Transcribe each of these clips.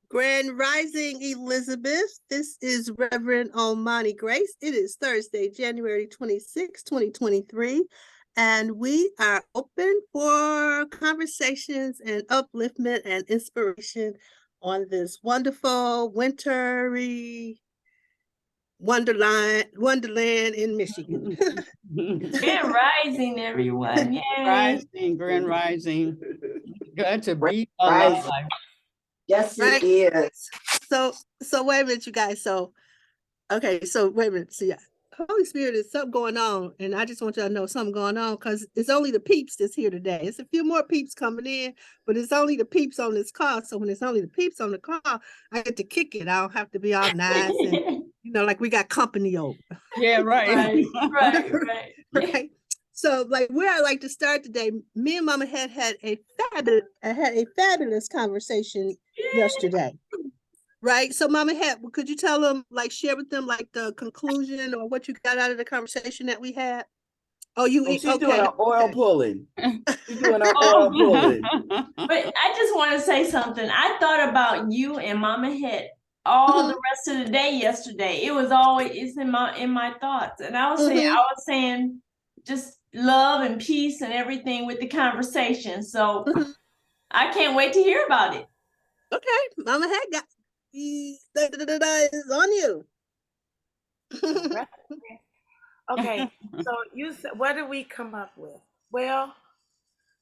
Grand Rising, Elizabeth. This is Reverend Omani Grace. It is Thursday, January 26, 2023, and we are open for conversations and upliftment and inspiration on this wonderful wintry wonderland in Michigan. Grand Rising, everyone. Yay. Grand Rising. Good to be alive. Yes, Right? it is. So wait a minute, you guys. So wait a minute. See, Holy Spirit is something going on, and I just want y'all to know something going on because it's only the peeps that's here today. It's a few more peeps coming in, but it's only the peeps on this call. So when it's only the peeps on the call, I get to kick it. I don't have to be all nice and like we got company over. Yeah, right. Right. So, like, where I like to start today, me and Mama had a fabulous conversation yesterday. Right. So Mama could you tell them, like, share with them like the conclusion or what you got out of the conversation that we had? Oh, she's doing an oil pulling. She's doing an oil pulling. But I just want to say something. I thought about you and Mama Het all the rest of the day yesterday. It's in my thoughts. And I was saying just love and peace and everything with the conversation. So I can't wait to hear about it. Okay. Mama Het got is on you. Okay, so you said, what did we come up with? Well,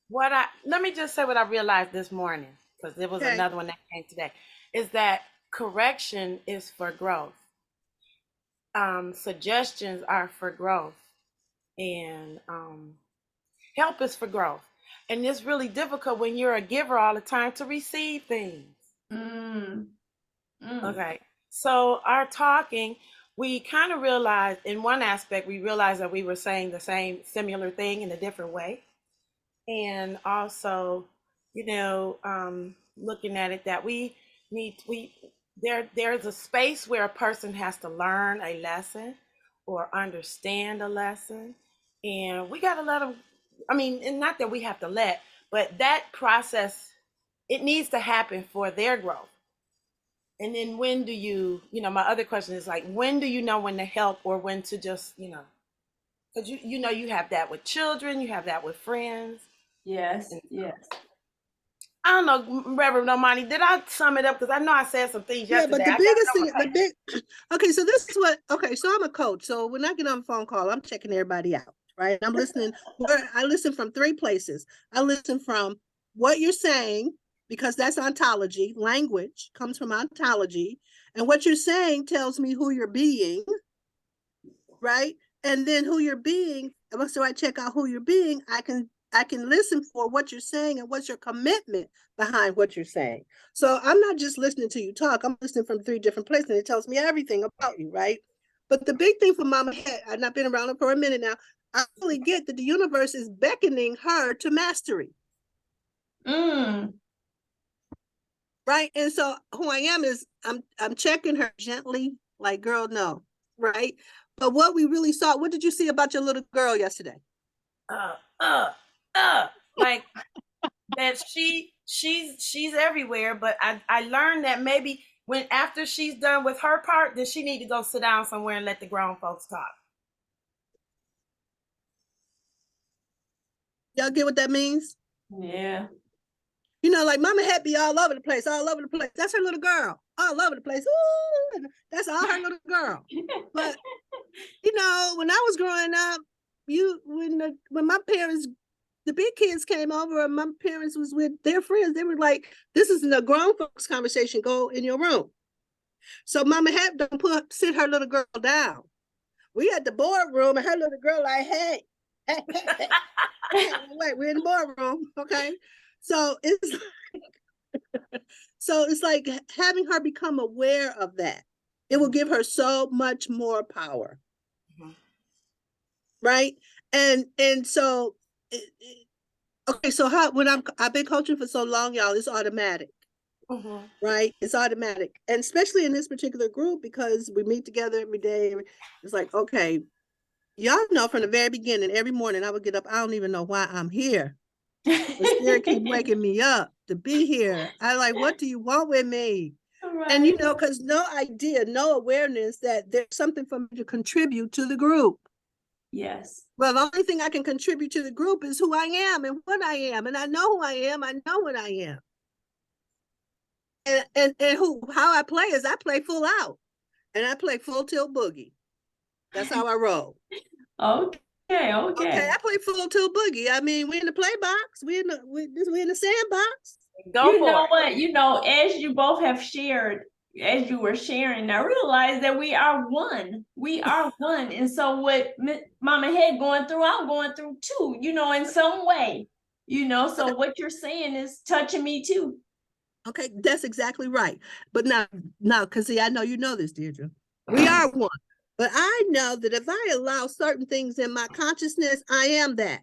let me just say what I realized this morning, because there was another one that came today, is that correction is for growth. Suggestions are for growth, and help is for growth. And it's really difficult when you're a giver all the time to receive things. Okay, so our talking, we kind of realized, in one aspect, we realized that we were saying the same similar thing in a different way. And also, looking at it, that there's a space where a person has to learn a lesson or understand a lesson. And we got to let them, and not that we have to but that process, it needs to happen for their growth. And then when do my other question is like, when do you know when to help or when to just, because you have that with children, you have that with friends. Yes. I don't know, Reverend Omani, did I sum it up? Because I know I said some things yesterday. Yeah, but the biggest thing, okay, so this is so I'm a coach. So when I get on a phone call, I'm checking everybody out, right? I'm listening. I listen from three places. I listen from what you're saying, because that's ontology. Language comes from ontology. And what you're saying tells me who you're being, right? And then who you're being, so I check out who you're being, I can listen for what you're saying and what's your commitment behind what you're saying. So I'm not just listening to you talk, I'm listening from three different places, and it tells me everything about you, right? But the big thing for Mama Het, and I've been around her for a minute now, I really get that the universe is beckoning her to mastery. Right. And so who I am is I'm checking her gently, like, girl, no, right? But what we really saw, what did you see about your little girl yesterday? Like that she's everywhere, but I learned that maybe after she's done with her part, then she need to go sit down somewhere and let the grown folks talk. Y'all get what that means? Yeah. Like Mama Het be all over the place. That's her little girl, all over the place. Ooh, that's all her little girl. But when I was growing up, when my parents, the big kids came over, and my parents was with their friends, they were like, "This isn't a grown folks conversation. Go in your room." So Mama Het don't sit her little girl down. We at the boardroom, and her little girl like, "Hey, wait, we're in the boardroom, okay?" So it's like having her become aware of that. It will give her so much more power. Right? And so okay, so I've been coaching for so long, y'all, it's automatic. Right? It's automatic. And especially in this particular group, because we meet together every day. It's like, okay, y'all know from the very beginning, every morning I would get up, I don't even know why I'm here. The Spirit keep waking me up to be here. I like, what do you want with me? And you know, because no idea, no awareness that there's something for me to contribute to the group. Yes. Well, the only thing I can contribute to the group is who I am and what I am. And I know who I am. I know what I am. And how I play is I play full out. And I play full tilt boogie. That's how I roll. Okay. Okay, I play full tilt boogie. I mean, we're in the play box. We're in the sandbox. Go for know it. what? You know, as you both have shared, as you were sharing, I realized that we are one. We are one. And so what Mama Head going through, I'm going through too, you know, in some way. You know, so what you're saying is touching me too. Okay, that's exactly right. But now, because see, I know you know this, Deirdre. We are one. But I know that if I allow certain things in my consciousness, I am that.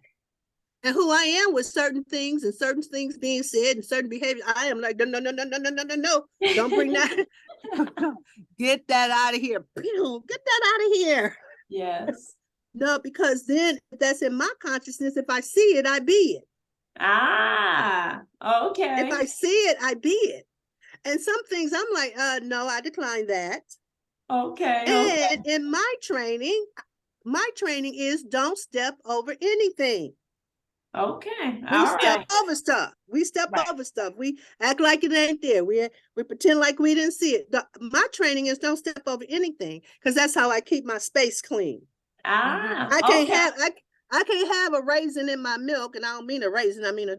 And who I am with certain things and certain things being said and certain behavior, I am like, no. Don't bring that. Get that out of here. Get that out of here. Yes. No, because then if that's in my consciousness, if I see it, I be it. Ah, okay. If I see it, I be it. And some things I'm like, no, I decline that. Okay. And in my training is don't step over anything. Okay. We step over stuff. We step over stuff. We act like it ain't there. We pretend like we didn't see it. My training is don't step over anything because that's how I keep my space clean. I can't have a raisin in my milk, and I don't mean a raisin. I mean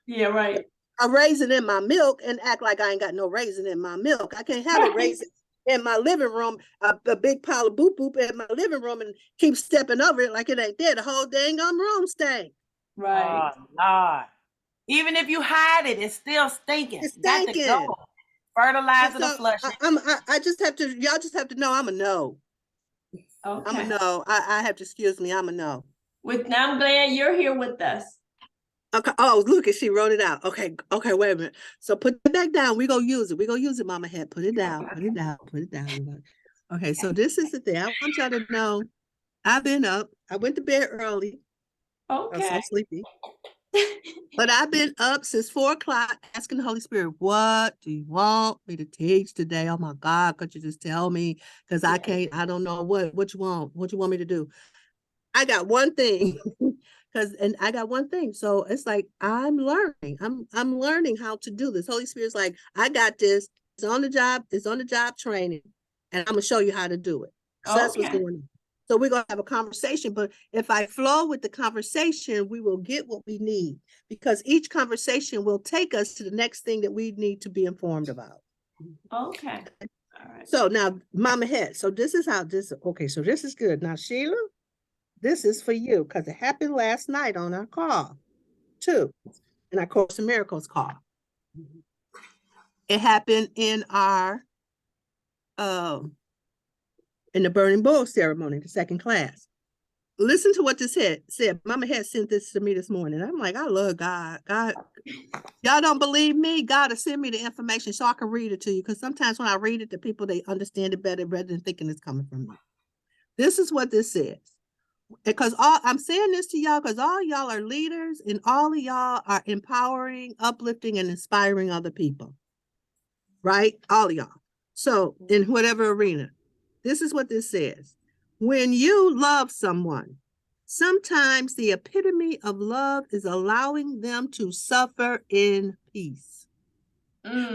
Yeah, right. A raisin in my milk and act like I ain't got no raisin in my milk. I can't have a raisin in my living room, a big pile of boop boop in my living room, and keep stepping over it like it ain't there. The whole dang room stank. Right. Oh, Lord. Even if you hide it, it's still stinking. It's stinking. Got to go. Fertilize it or flush it. I just have to, y'all just have to know I'm a no. Okay. I'm a no. I have to excuse me. I'm a no. Now I'm glad you're here with us. Okay. Oh, look, she wrote it out. Okay, wait a minute. So put it back down. We're gonna use it, Mama Head. Put it down. Okay, so this is the thing. I want y'all to know I've been up. I went to bed early. Okay. I'm so sleepy. But I've been up since 4 o'clock asking the Holy Spirit, what do you want me to teach today? Oh my God, could you just tell me? Because I don't know what you want me to do. I got one thing. I got one thing. So it's like I'm learning. I'm learning how to do this. Holy Spirit's like, I got this. It's on the job training. And I'm gonna show you how to do it. So that's what's going on. So we're gonna have a conversation. But if I flow with the conversation, we will get what we need because each conversation will take us to the next thing that we need to be informed about. Okay. All right. So now, Mama Head. So this is so this is good. Now, Sheila, this is for you because it happened last night on our call, too, in our Course in Miracles call. It happened in our in the Burning Bull ceremony, the second class. Listen to what this said. Mama Head sent this to me this morning. I'm like, I love God. Y'all don't believe me? God will send me the information so I can read it to you. Because sometimes when I read it to people, they understand it better rather than thinking it's coming from me. This is what this says. Because I'm saying this to y'all because all y'all are leaders and all of y'all are empowering, uplifting, and inspiring other people. Right? All of y'all. So in whatever arena, this is what this says. When you love someone, sometimes the epitome of love is allowing them to suffer in peace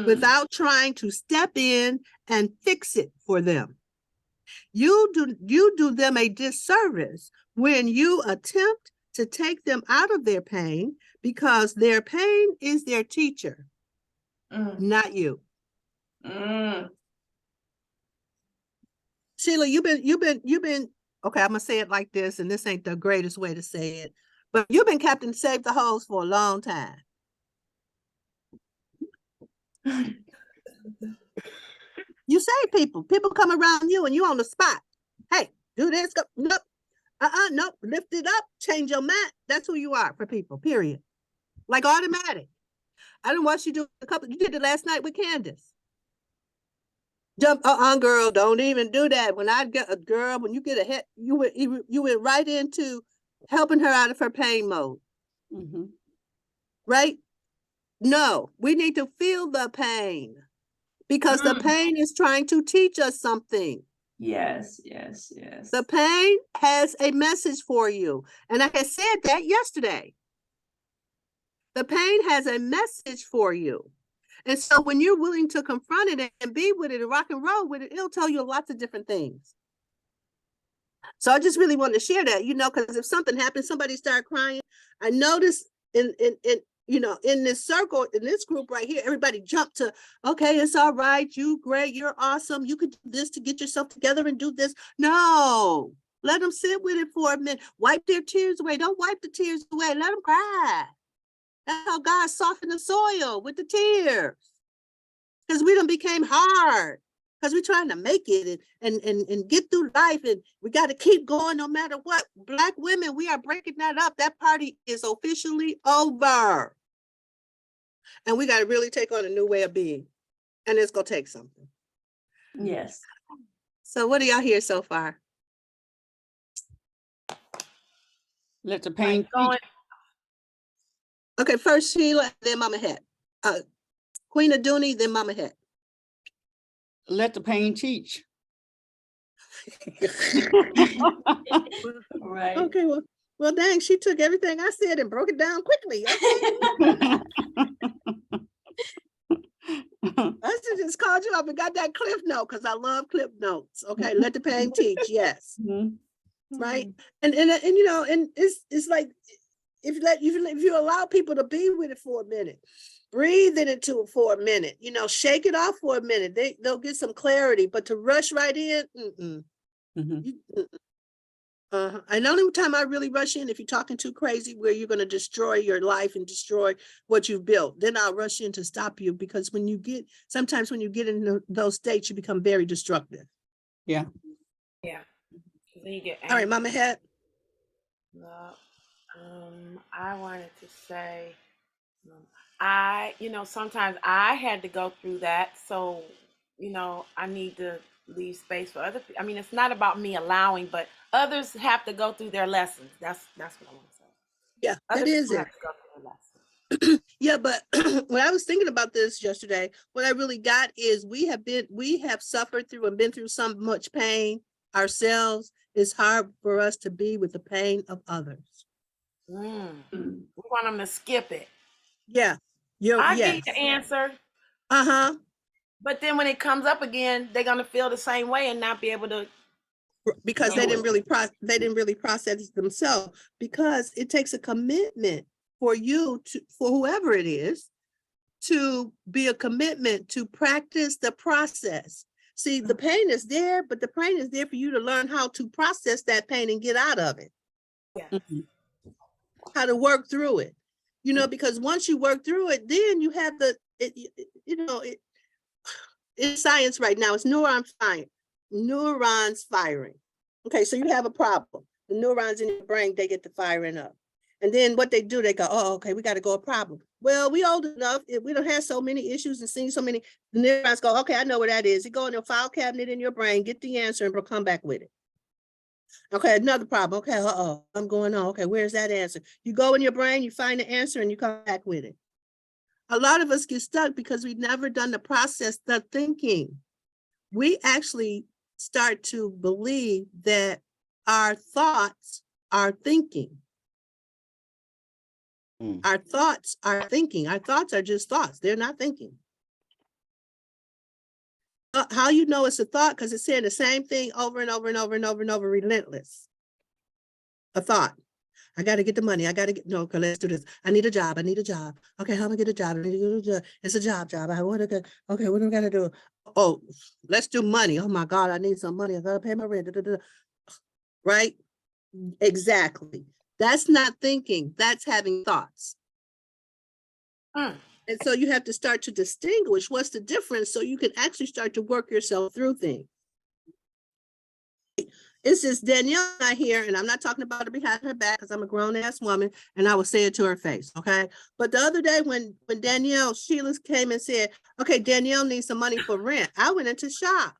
without trying to step in and fix it for them. You do them a disservice when you attempt to take them out of their pain because their pain is their teacher, not you. Sheila, you've been okay. I'm gonna say it like this, and this ain't the greatest way to say it, but you've been Captain Save the Hose for a long time. You save people. People come around you, and you on the spot. Hey, do this. Go, nope. Nope. Lift it up. Change your mat. That's who you are for people. Period. Like automatic. I didn't watch you do a couple. You did it last night with Candace. Jump, girl, don't even do that. When I get a girl, when you get a hit, you went right into helping her out of her pain mode. Right? No, we need to feel the pain. because the pain is trying to teach us something. Yes, yes, yes. The pain has a message for you. And I said that yesterday. The pain has a message for you. And so when you're willing to confront it and be with it and rock and roll with it, it'll tell you lots of different things. So I just really wanted to share that, because if something happens, somebody start crying. I noticed in this circle, in this group right here, everybody jumped to, okay, it's all right. You great. You're awesome. You could do this to get yourself together and do this. No, let them sit with it for a minute. Wipe their tears away. Don't wipe the tears away. Let them cry. That's how God softened the soil with the tears. Because we done became hard. Because we're trying to make it and get through life, and we got to keep going no matter what. Black women, we are breaking that up. That party is officially over. And we got to really take on a new way of being. And it's going to take something. Yes. So what do y'all hear so far? Let the pain Going. Okay, first Sheila, then Mama Het. Queen Aduni, then Mama Het. let the pain teach. Right. Okay, well, dang, she took everything I said and broke it down quickly. I should just called you up and got that cliff note because I love cliff notes. Okay, let the pain teach. Yes, right. And it's like if you allow people to be with it for a minute, breathe into it for a minute, shake it off for a minute, they'll get some clarity. But to rush right in, and the only time I really rush in, if you're talking too crazy, where you're going to destroy your life and destroy what you've built, then I'll rush in to stop you. Because sometimes when you get in those states, you become very destructive. Yeah. Yeah. Then you get angry. All right, Mama Het. I wanted to say, sometimes I had to go through that. So, I need to leave space for other people. I mean, it's not about me allowing, but others have to go through their lessons. That's what I want to say. Yeah, Other that is people it. have to go through their lessons. Yeah, but when I was thinking about this yesterday, what I really got is we have suffered through and been through so much pain ourselves. It's hard for us to be with the pain of others. We want them to skip it. Yeah. I yes. get the answer. Uh-huh. But then when it comes up again, they're gonna feel the same way and not be able to. Because they didn't really process it themselves. Because it takes a commitment for you for whoever it is, to be a commitment to practice the process. See, the pain is there, but the pain is there for you to learn how to process that pain and get out of it. Yeah. How to work through it. Because once you work through it, then you have it's science right now. It's neurons firing. Okay, so you have a problem. The neurons in your brain, they get to firing up. And then what they do, they go, oh, okay, we got to go a problem. Well, we old enough. We don't have so many issues and seen so many. The neurons go, okay, I know where that is. You go in the file cabinet in your brain, get the answer, and come back with it. Okay, another problem. Okay, I'm going on. Okay, where's that answer? You go in your brain, you find the answer, and you come back with it. A lot of us get stuck because we've never done the process, the thinking. We actually start to believe that our thoughts are thinking. Our thoughts are thinking. Our thoughts are just thoughts. They're not thinking. How you know it's a thought? Because it's saying the same thing over and over and over and over and over, relentless. A thought. I got to get the money. Okay, let's do this. I need a job. Okay, how am I get a job? I need to get a job. It's a job. I want to get, okay, what do I got to do? Oh, let's do money. Oh my God, I need some money. I got to pay my rent. Right? Exactly. That's not thinking. That's having thoughts. And so you have to start to distinguish what's the difference so you can actually start to work yourself through things. It's just Danielle not here, and I'm not talking about her behind her back because I'm a grown-ass woman, and I will say it to her face, okay? But the other day when Sheila came and said, okay, Danielle needs some money for rent, I went into shock.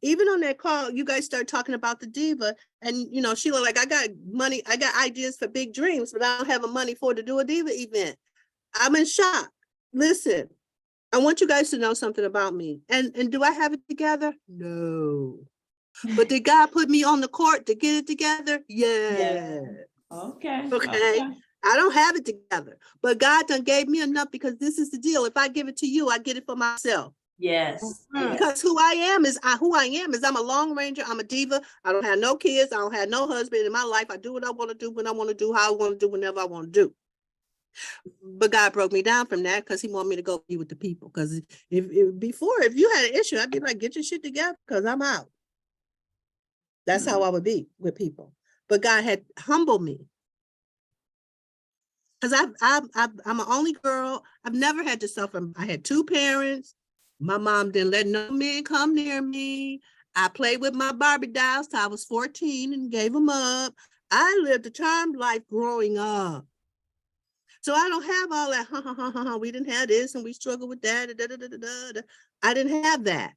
Even on that call, you guys start talking about the diva, and Sheila, like, I got money, I got ideas for big dreams, but I don't have the money to do a diva event. I'm in shock. Listen, I want you guys to know something about me. And do I have it together? No. But did God put me on the court to get it together? Yeah. Okay. Okay. I don't have it together, but God done gave me enough, because this is the deal. If I give it to you, I get it for myself. Yes. Because who I am is I'm a long ranger. I'm a diva. I don't have no kids. I don't have no husband in my life. I do what I want to do, when I want to do, how I want to do, whenever I want to do. But God broke me down from that, because he wanted me to go be with the people. Because if you had an issue, I'd be like, get your shit together, because I'm out. That's how I would be with people. But God had humbled me. Because I'm an only girl. I've never had to suffer. I had 2 parents. My mom didn't let no man come near me. I played with my Barbie dolls till I was 14 and gave them up. I lived a charmed life growing up. So I don't have all that, we didn't have this and we struggled with that. I didn't have that.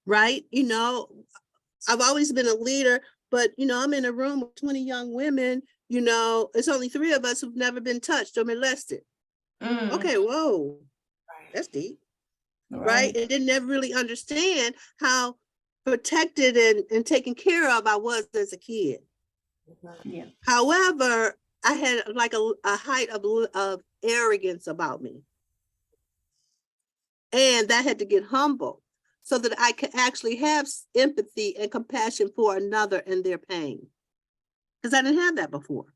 Right? You know, I've always been a leader, but I'm in a room with 20 young women. It's only 3 of us who've never been touched or molested. Okay, whoa, that's deep. Right? And didn't ever really understand how protected and taken care of I was as a kid. Yeah. However, I had like a height of arrogance about me. And that had to get humbled so that I could actually have empathy and compassion for another and their pain. Because I didn't have that before.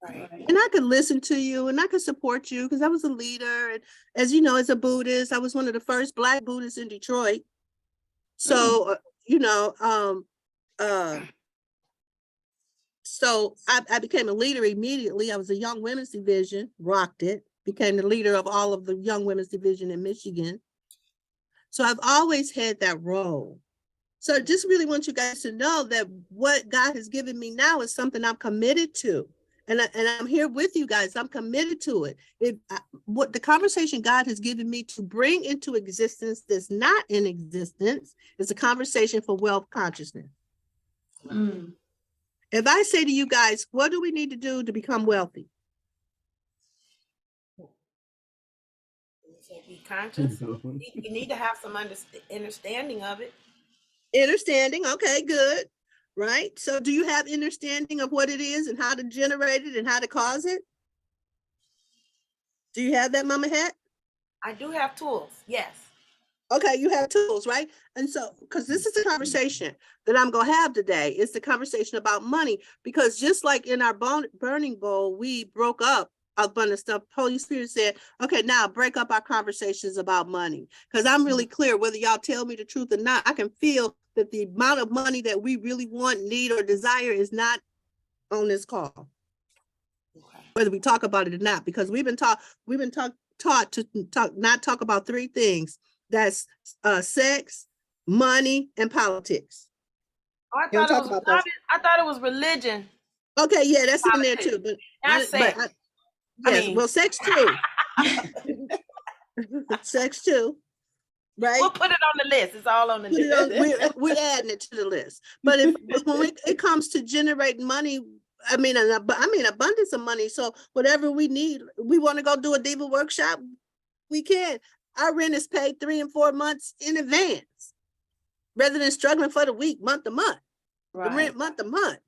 Right. And I could listen to you and I could support you, because I was a leader. And as you know, as a Buddhist, I was one of the first Black Buddhists in Detroit. So, so I became a leader immediately. I was a young women's division, rocked it, became the leader of all of the young women's division in Michigan. So I've always had that role. So I just really want you guys to know that what God has given me now is something I'm committed to. And I'm here with you guys. I'm committed to it. What the conversation God has given me to bring into existence that's not in existence is a conversation for wealth consciousness. If I say to you guys, what do we need to do to become wealthy? Be conscious. You need to have some understanding of it. Understanding. Okay, good. Right. So do you have understanding of what it is and how to generate it and how to cause it? Do you have that, Mama Het? I do have tools. Yes. Okay, you have tools, right? And so, because this is a conversation that I'm going to have today, it's the conversation about money, because just like in our burning bowl, we broke up a bunch of stuff. Holy Spirit said, okay, now break up our conversations about money, because I'm really clear, whether y'all tell me the truth or not, I can feel that the amount of money that we really want, need, or desire is not on this call, whether we talk about it or not, because we've been taught to not talk about 3 things. That's sex, money, and politics. Oh, I thought it was religion. Okay, yeah, that's in there too. But well, sex too. Sex too. Right? We'll put it on the list. It's all on the list. We're adding it to the list. But when it comes to generating money, I mean abundance of money. So whatever we need, we want to go do a diva workshop, we can. Our rent is paid 3 and 4 months in advance, rather than struggling for the week, month to month. Right. The rent month to month.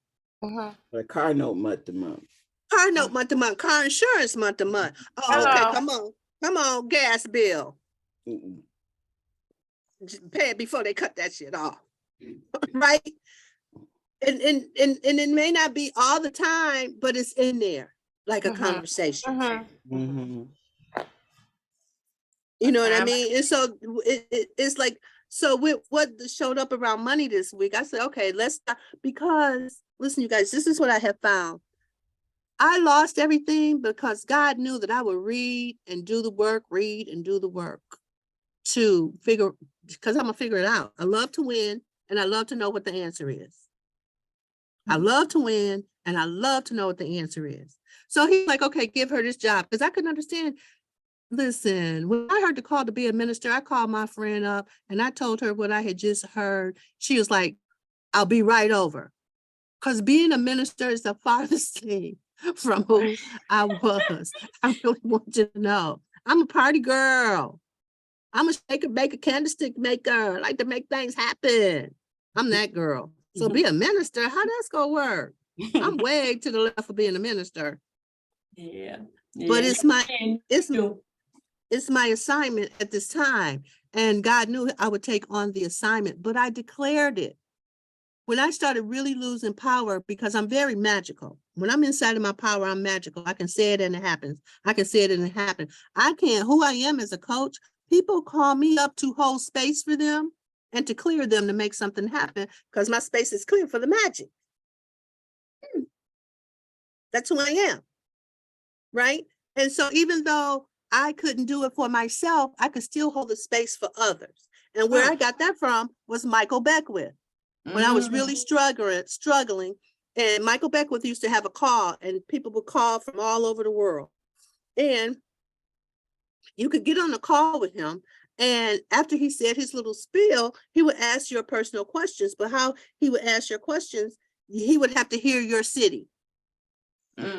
A car note month to month. Car note month to month. Car insurance month to month. Oh, okay, come on, gas bill. Pay it before they cut that shit off, right? And it may not be all the time, but it's in there like a conversation. You know what I mean? And so it's like, so with what showed up around money this week, I said, okay, let's start, because listen, you guys, this is what I have found. I lost everything because God knew that I would read and do the work to figure, because I'm gonna figure it out. I love to win and I love to know what the answer is. I love to win and I love to know what the answer is. So he's like, okay, give her this job, because I couldn't understand. Listen, when I heard the call to be a minister, I called my friend up and I told her what I had just heard. She was like, I'll be right over. Because being a minister is the farthest thing from who I was. I really want you to know. I'm a party girl. I'm a shaker, baker, candlestick maker. I like to make things happen. I'm that girl. So be a minister, how that's gonna work? I'm way to the left of being a minister. Yeah. But Yeah. it's my You. it's my assignment at this time. And God knew I would take on the assignment, but I declared it. When I started really losing power, because I'm very magical. When I'm inside of my power, I'm magical. I can say it and it happens. I can say it and it happens. I can't, who I am as a coach, people call me up to hold space for them and to clear them to make something happen because my space is clear for the magic. That's who I am, right? And so even though I couldn't do it for myself, I could still hold the space for others. And where I got that from was Michael Beckwith. When I was really struggling, and Michael Beckwith used to have a call, and people would call from all over the world. And you could get on the call with him, and after he said his little spiel, he would ask your personal questions. But how he would ask your questions, he would have to hear your city.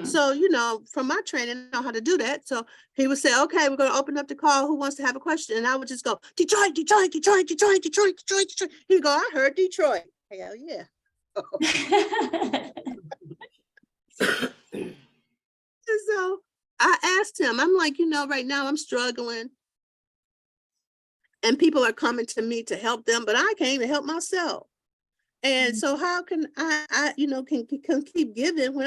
So, you know, from my training, I know how to do that. So he would say, okay, we're going to open up the call. Who wants to have a question? And I would just go, Detroit, Detroit, Detroit, Detroit, Detroit, Detroit, Detroit. He would go, I heard Detroit. Hell yeah. And so I asked him, I'm like, you know, right now I'm struggling. And people are coming to me to help them, but I can't even help myself. And so how can I you know, can keep giving when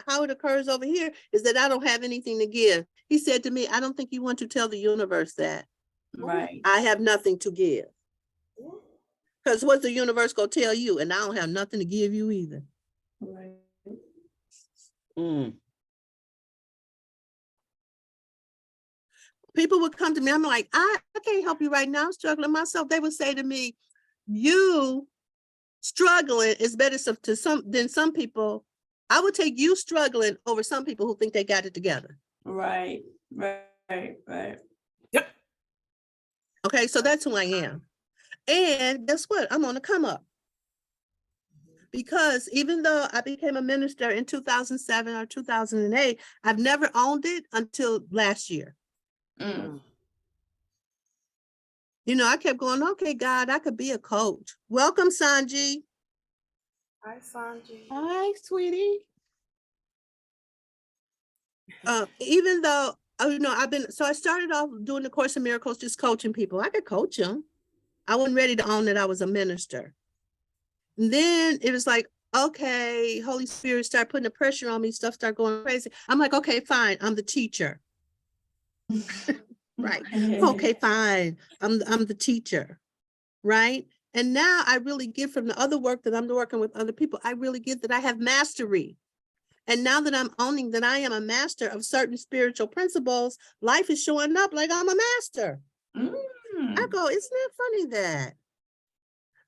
how it occurs over here is that I don't have anything to give. He said to me, I don't think you want to tell the universe that. Right. I have nothing to give. Because what's the universe gonna tell you? And I don't have nothing to give you either. Right. People would come to me, I'm like, I can't help you right now, I'm struggling myself. They would say to me, you struggling is better than some people. I would take you struggling over some people who think they got it together. Right. Yep. Okay, so that's who I am. And guess what? I'm on the come up. Because even though I became a minister in 2007 or 2008, I've never owned it until last year. You know, I kept going, okay, God, I could be a coach. Welcome, Sanji. Hi, Sanji. Hi, sweetie. Even though, you know, I started off doing the Course in Miracles, just coaching people. I could coach them. I wasn't ready to own that I was a minister. And then it was like, okay, Holy Spirit started putting the pressure on me, stuff started going crazy. I'm like, okay, fine, I'm the teacher. Right. Okay, fine. I'm the teacher. Right. And now I really get from the other work that I'm working with other people, I really get that I have mastery. And now that I'm owning that I am a master of certain spiritual principles, life is showing up like I'm a master. I go, isn't that funny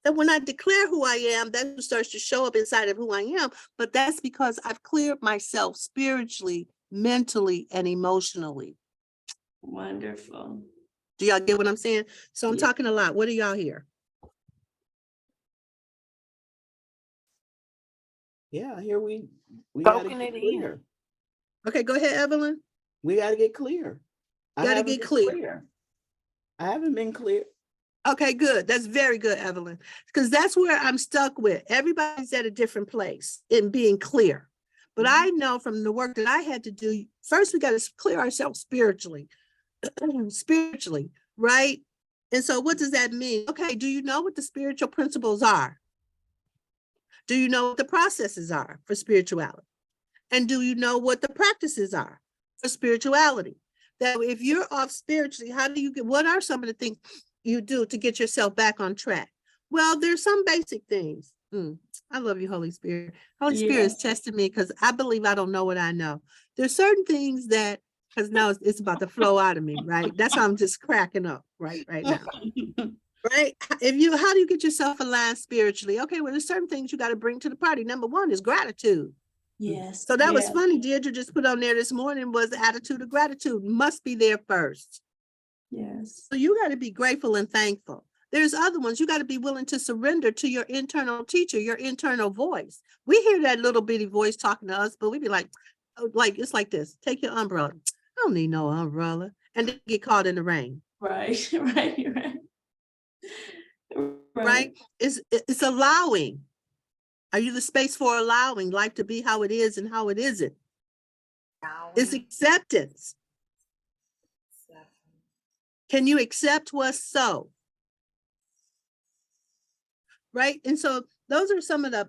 that when I declare who I am, that starts to show up inside of who I am. But that's because I've cleared myself spiritually, mentally, and emotionally. Wonderful. Do y'all get what I'm saying? So I'm talking a lot. What do y'all hear? Yeah, here we gotta get clear. Okay, go ahead, Evelyn. We gotta get clear. Gotta get clear. I haven't been clear. Okay, good. That's very good, Evelyn. Because that's where I'm stuck with. Everybody's at a different place in being clear. But I know from the work that I had to do, first we got to clear ourselves spiritually. Spiritually, right? And so what does that mean? Okay, do you know what the spiritual principles are? Do you know what the processes are for spirituality? And do you know what the practices are for spirituality? That if you're off spiritually, what are some of the things you do to get yourself back on track? Well, there's some basic things. I love you, Holy Spirit. Holy Spirit is testing me because I believe I don't know what I know. There's certain things that, because now it's about to flow out of me, right? That's how I'm just cracking up right now. Right? How do you get yourself aligned spiritually? Okay, well, there's certain things you got to bring to the party. Number one is gratitude. Yes. So that was funny. Deirdre just put on there this morning was the attitude of gratitude must be there first. Yes. So you got to be grateful and thankful. There's other ones. You got to be willing to surrender to your internal teacher, your internal voice. We hear that little bitty voice talking to us, but we be like, it's like this. Take your umbrella. I don't need no umbrella. and then get caught in the rain. Right, right. Right? It's allowing. Are you the space for allowing life to be how it is and how it isn't? It's acceptance. Can you accept what's so? Right? And so those are some of the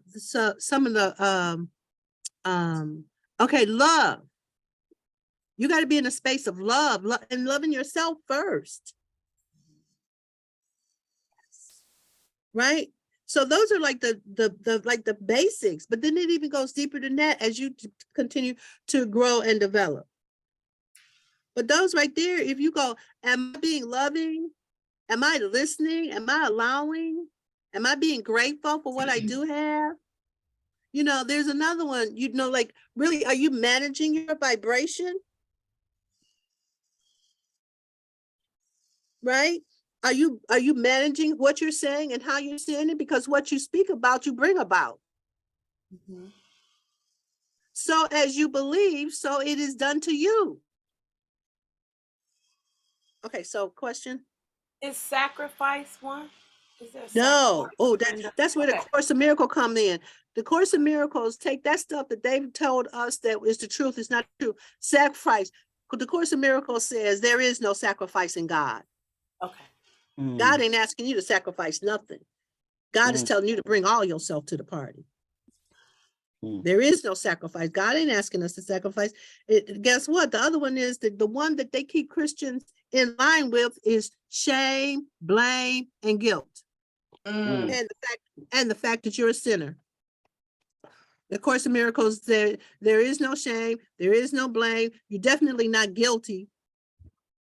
okay, love. You got to be in a space of love and loving yourself first. Right? So those are like the basics, but then it even goes deeper than that as you continue to grow and develop. But those right there, if you go, am I being loving? Am I listening? Am I allowing? Am I being grateful for what I do have? You know, there's another one, you know, like really, are you managing your vibration? Right? Are you managing what you're saying and how you're saying it? Because what you speak about, you bring about. Mm-hmm. So as you believe, so it is done to you. Okay, so question. Is sacrifice one? Is there No. Oh, sacrifice? that's where the Course of Miracles come in. The Course of Miracles take that stuff that they've told us that is the truth, is not true. Sacrifice. The Course of Miracles says there is no sacrifice in God. Okay. God ain't asking you to sacrifice nothing. God is telling you to bring all yourself to the party. There is no sacrifice. God ain't asking us to sacrifice. Guess what? The other one is the one that they keep Christians in line with is shame, blame, and guilt. And the fact that you're a sinner. The Course of Miracles, there is no shame, there is no blame. You're definitely not guilty,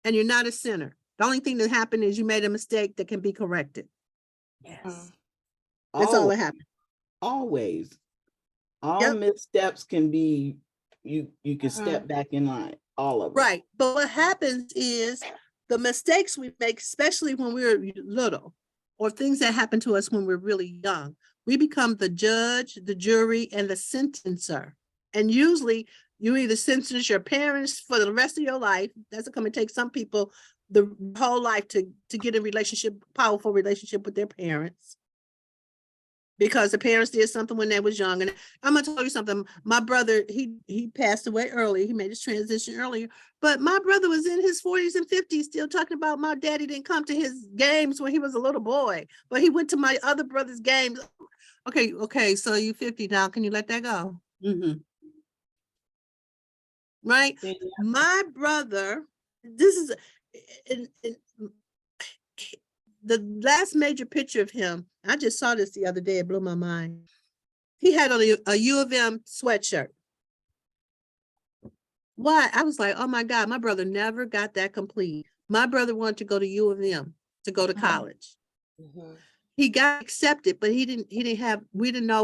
and you're not a sinner. The only thing that happened is you made a mistake that can be corrected. Yes. That's all that happened. Always. All missteps can be, you can step back in line, all of it. Right. But what happens is the mistakes we make, especially when we're little, or things that happen to us when we're really young, we become the judge, the jury, and the sentencer. And usually you either sentence your parents for the rest of your life. That's going to take some people the whole life to get a powerful relationship with their parents. Because the parents did something when they was young. And I'm gonna tell you something. My brother, he passed away early. He made his transition earlier. But my brother was in his 40s and 50s still talking about my daddy didn't come to his games when he was a little boy. But he went to my other brother's games. Okay, so you 50 now. Can you let that go? Right? Yeah. My brother, this is the last major picture of him, I just saw this the other day, it blew my mind. He had on a U of M sweatshirt. Why? I was like, oh my God, my brother never got that complete. My brother wanted to go to U of M to go to college. He got accepted, but we didn't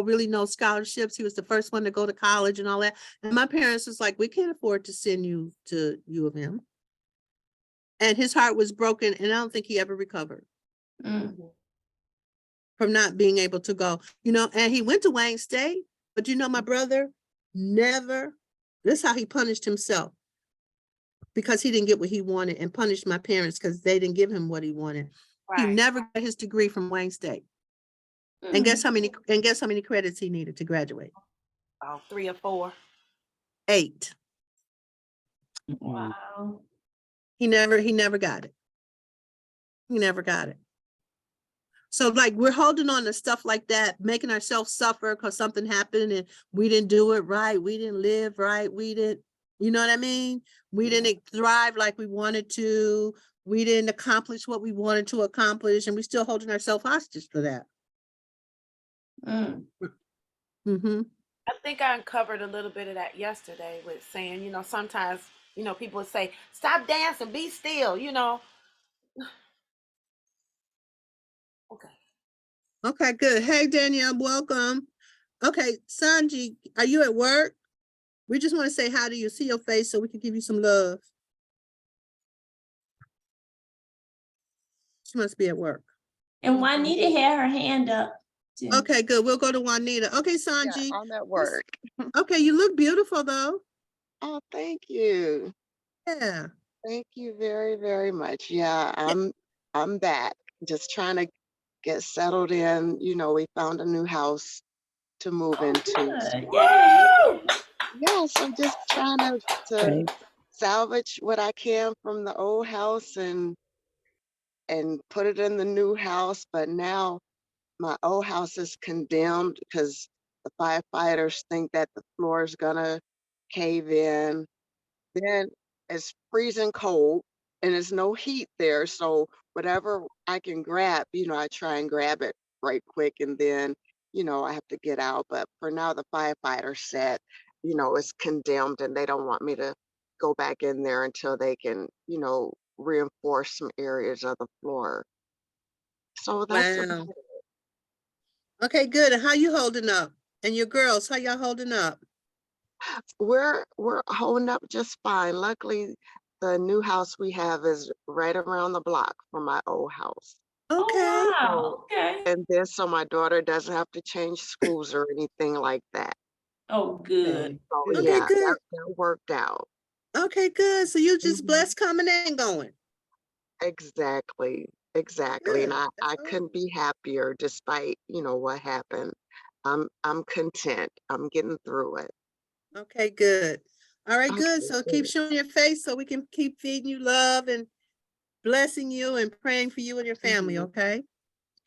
really know scholarships. He was the first one to go to college and all that. And my parents was like, we can't afford to send you to U of M. And his heart was broken, and I don't think he ever recovered. From not being able to go, and he went to Wayne State, but my brother never, this is how he punished himself, because he didn't get what he wanted, and punished my parents because they didn't give him what he wanted. Right. He never got his degree from Wayne State. And guess how many credits he needed to graduate? 3 or 4. 8. Wow. He never got it. He never got it. So like we're holding on to stuff like that, making ourselves suffer because something happened and we didn't do it right. We didn't live right. We didn't, you know what I mean? We didn't thrive like we wanted to. We didn't accomplish what we wanted to accomplish, and we're still holding ourselves hostage for that. I think I uncovered a little bit of that yesterday with saying, sometimes, people would say, stop dancing, be still, Okay, good. Hey, Danielle, welcome. Okay, Sanji, are you at work? We just want to say hi to you, see your face so we can give you some love. She must be at work. And Juanita had her hand up too. Okay, good. We'll go to Juanita. Okay, Sanji. Yeah, I'm at work. Okay, you look beautiful though. Oh, thank you. Yeah. Thank you very, very much. Yeah, I'm back. Just trying to get settled in. You know, we found a new house to move Oh, into. good. So Yay! yes, I'm just trying to Okay. salvage what I can from the old house and put it in the new house. But now my old house is condemned because the firefighters think that the floor is gonna cave in. Then it's freezing cold and there's no heat there. So whatever I can grab, I try and grab it right quick and then, I have to get out. But for now, the firefighter said, it's condemned and they don't want me to go back in there until they can, reinforce some areas of the floor. So that's Wow. Okay, good. And how you holding up? And your girls, how y'all holding up? we're holding up just fine. Luckily, the new house we have is right around the block from my old house. Okay. Oh, So, wow. Okay. and then so my daughter doesn't have to change schools or anything like that. Oh, good. Okay. So Good. Okay, yeah, good. that worked out. Okay, good. So you just Mhm. blessed coming and going. Exactly. Exactly. And Good. I That's all. couldn't be happier despite, what happened. I'm content. I'm getting through it. Okay, good. All right, Okay, good. So keep good. showing your face so we can keep feeding you love and blessing you and praying for you and your family, Mhm. okay?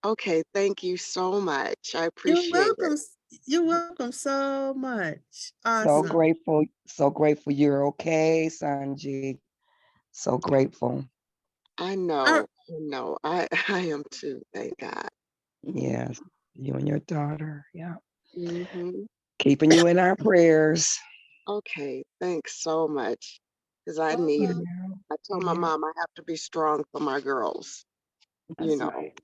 Okay, thank you so much. I You're appreciate welcome. it. You're welcome so much. So Awesome. grateful. So grateful you're okay, Sanji. So grateful. I All right. know, I know. I am too, thank God. Yes. You and your daughter. Yeah. Hmm. Keeping you in our prayers. Okay, thanks so much. Because I need it. Welcome. Yeah. I told my Yeah. mom I have to be strong for my girls. You That's know, right.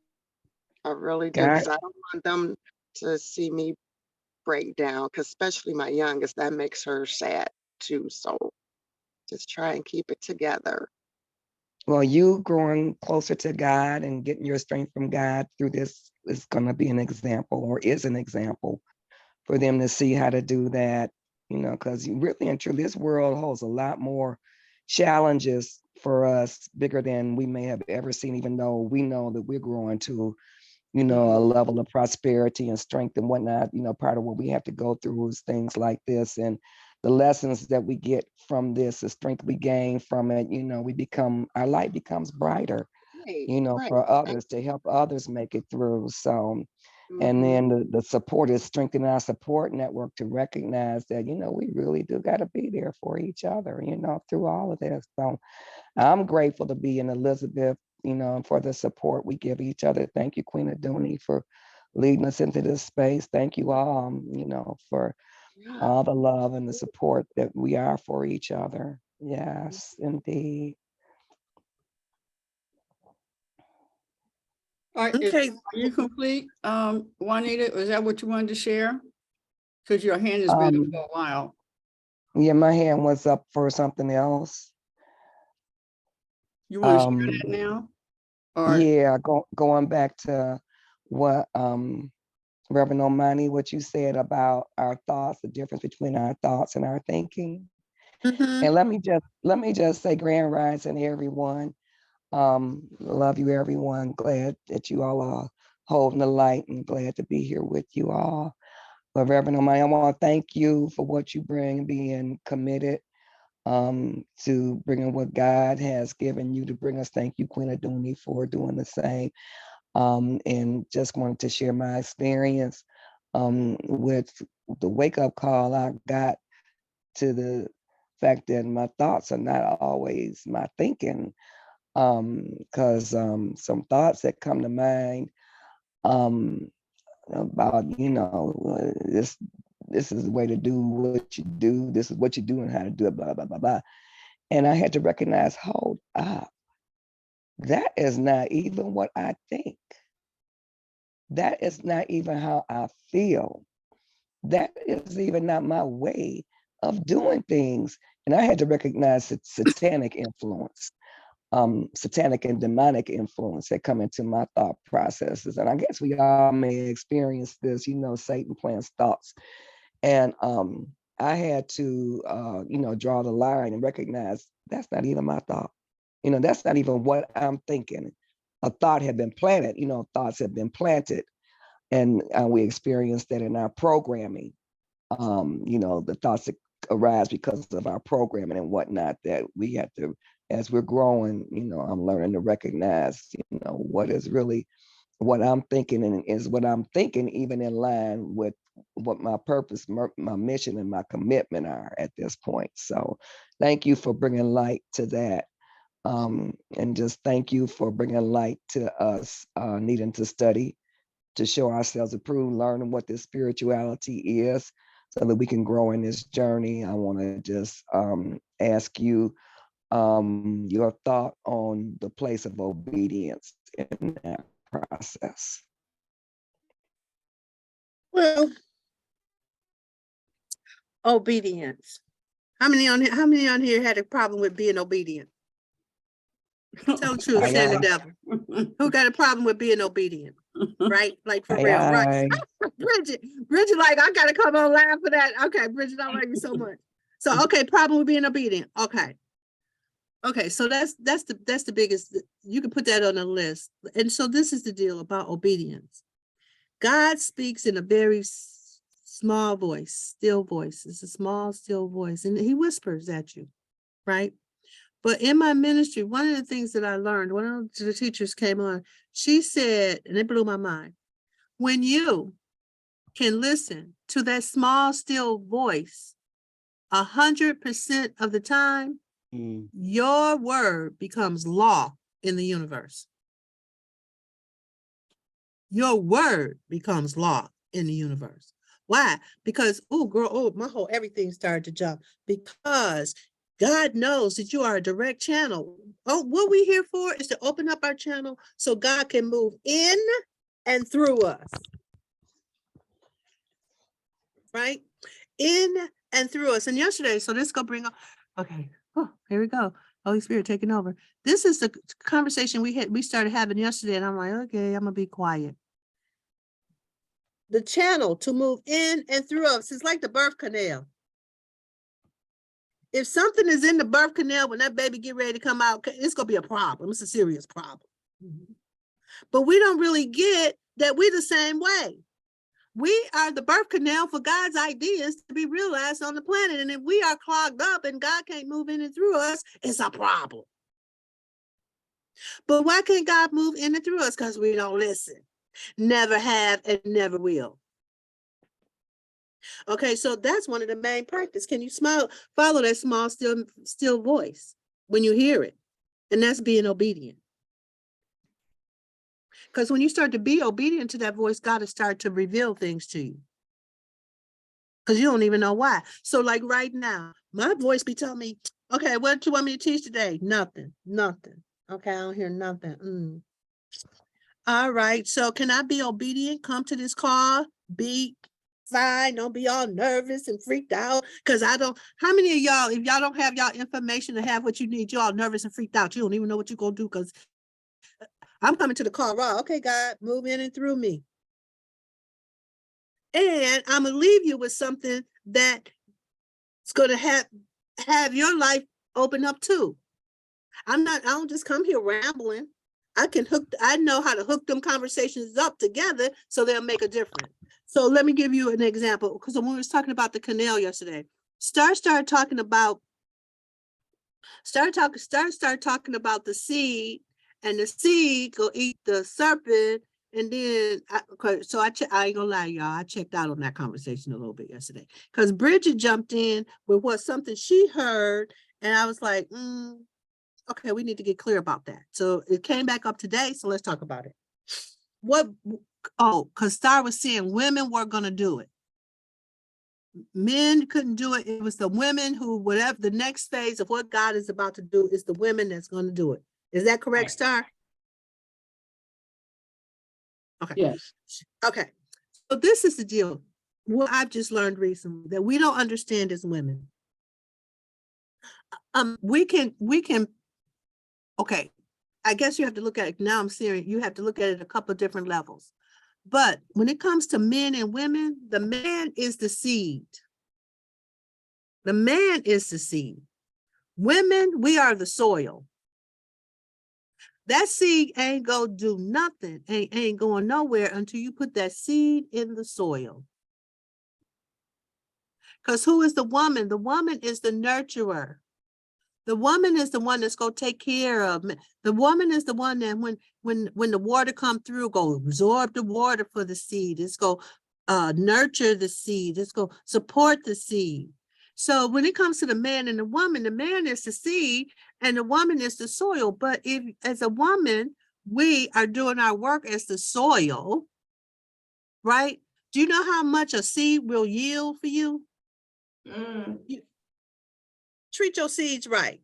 I really do. God. Because I don't want them to see me break down. Because especially my youngest, that makes her sad too. So just try and keep it together. Well, you growing closer to God and getting your strength from God through this is going to be an example or is an example for them to see how to do that, because really and truly, this world holds a lot more challenges for us, bigger than we may have ever seen, even though we know that we're growing to, a Mhm. level of prosperity and strength and whatnot. Part of what we have to go through is things like this. And the lessons that we get from this, the strength we gain from it, our light becomes brighter, Right, right. for others, to help others make it through. So, and Mm-hmm. then the support is strengthening our support network to recognize that, we really do got to be there for each other, through all of this. So I'm grateful to be in Elizabeth, and for the support we give each other. Thank you, Queen Aduni, for leading us into this space. Thank you all, for Yeah. all the love and the support that we are for each other. Yes, indeed. All right, Okay. are you complete, Juanita? Is that what you wanted to share? Because your hand has been up Um, for a while. yeah, my hand was up for something else. You want to share Um, that now? Or yeah, going back to what Reverend Omani, what you said about our thoughts, the difference between our thoughts and our thinking. Mm-hmm. And let me just say, Grand Rising, everyone. Love you, everyone. Glad that you all are holding the light and glad to be here with you all. But Reverend Omani, I want to thank you for what you bring, being committed to bringing what God has given you to bring us. Thank you, Queen Aduni, for doing the same. And just wanted to share my experience with the wake up call I got to the fact that my thoughts are not always my thinking. Because some thoughts that come to mind um, about, this is the way to do what you do. This is what you do and how to do it, blah, blah, blah, blah. And I had to recognize, hold up, that is not even what I think. That is not even how I feel. That is even not my way of doing things. And I had to recognize satanic influence, satanic and demonic influence that come into my thought processes. And I guess we all may experience this, Satan plants thoughts. And I had to, draw the line and recognize that's not even my thought. That's not even what I'm thinking. A thought had been planted, thoughts have been planted. And we experienced that in our programming. The thoughts that arise because of our programming and whatnot, that we have to, as we're growing, I'm learning to recognize, what is really what I'm thinking, and is what I'm thinking even in line with what my purpose, my mission, and my commitment are at this point. So thank you for bringing light to that. And just thank you for bringing light to us needing to study, to show ourselves approved, learning what this spirituality is so that we can grow in this journey. I want to just ask you your thought on the place of obedience in that process. Well, obedience. How many on here had a problem with being obedient? Tell the truth, stand the devil. Who got a problem with being obedient? Right? Like for real, right? Bridget, like, I gotta come on laugh for that. Okay, Bridget, I love you so much. So, okay, problem with being obedient. Okay, so that's the biggest. You can put that on the list. And so this is the deal about obedience. God speaks in a very small voice, still voice. It's a small, still voice, and he whispers at you, right? But in my ministry, one of the things that I learned, one of the teachers came on, she said, and it blew my mind, when you can listen to that small, still voice 100% of the time, your word becomes law in the universe. Your word becomes law in the universe. Why? Because, my whole everything started to jump. Because God knows that you are a direct channel. Oh, what we're here for is to open up our channel so God can move in and through us. Right? In and through us. And yesterday, so this go bring up, okay, here we go. Holy Spirit taking over. This is the conversation we started having yesterday, and I'm like, okay, I'm gonna be quiet. The channel to move in and through us is like the birth canal. If something is in the birth canal when that baby get ready to come out, it's gonna be a problem. It's a serious problem. But we don't really get that we're the same way. We are the birth canal for God's ideas to be realized on the planet. And if we are clogged up and God can't move in and through us, it's a problem. But why can't God move in and through us? Because we don't listen. Never have and never will. Okay, so that's one of the main practice. Can you follow that small, still voice when you hear it? And that's being obedient. Because when you start to be obedient to that voice, God will start to reveal things to you. Because you don't even know why. So like right now, my voice be telling me, okay, what do you want me to teach today? Nothing. Okay, I don't hear nothing. All right, so can I be obedient? Come to this call, be fine, don't be all nervous and freaked out. Because how many of y'all, if y'all don't have y'all information to have what you need, y'all nervous and freaked out. You don't even know what you're going to do because I'm coming to the call raw. Okay, God, move in and through me. And I'm going to leave you with something that's going to have your life open up too. I don't just come here rambling. I know how to hook them conversations up together so they'll make a difference. So let me give you an example. Because when we was talking about the canal yesterday, started talking about the seed, and the seed go eat the serpent. And then, I ain't gonna lie, y'all, I checked out on that conversation a little bit yesterday because Bridget jumped in with something she heard, and I was like, okay, we need to get clear about that. So it came back up today, so let's talk about it. Because Star was saying women were gonna do it. Men couldn't do it. It was the women who, whatever the next phase of what God is about to do, is the women that's going to do it. Is that correct, Star? Okay. Yes. Okay. So this is the deal. What I've just learned recently that we don't understand as women. We can. Okay. I guess you have to look at it. Now I'm serious. You have to look at it a couple of different levels. But when it comes to men and women, the man is the seed. The man is the seed. Women, we are the soil. That seed ain't gonna do nothing, ain't going nowhere until you put that seed in the soil. Because who is the woman? The woman is the nurturer. The woman is the one that's gonna take care of me. The woman is the one that when the water come through, go absorb the water for the seed. It's go nurture the seed. It's go support the seed. So when it comes to the man and the man is the seed and the woman is the soil. But if as a woman, we are doing our work as the soil, right? Do you know how much a seed will yield for you? Treat your seeds right.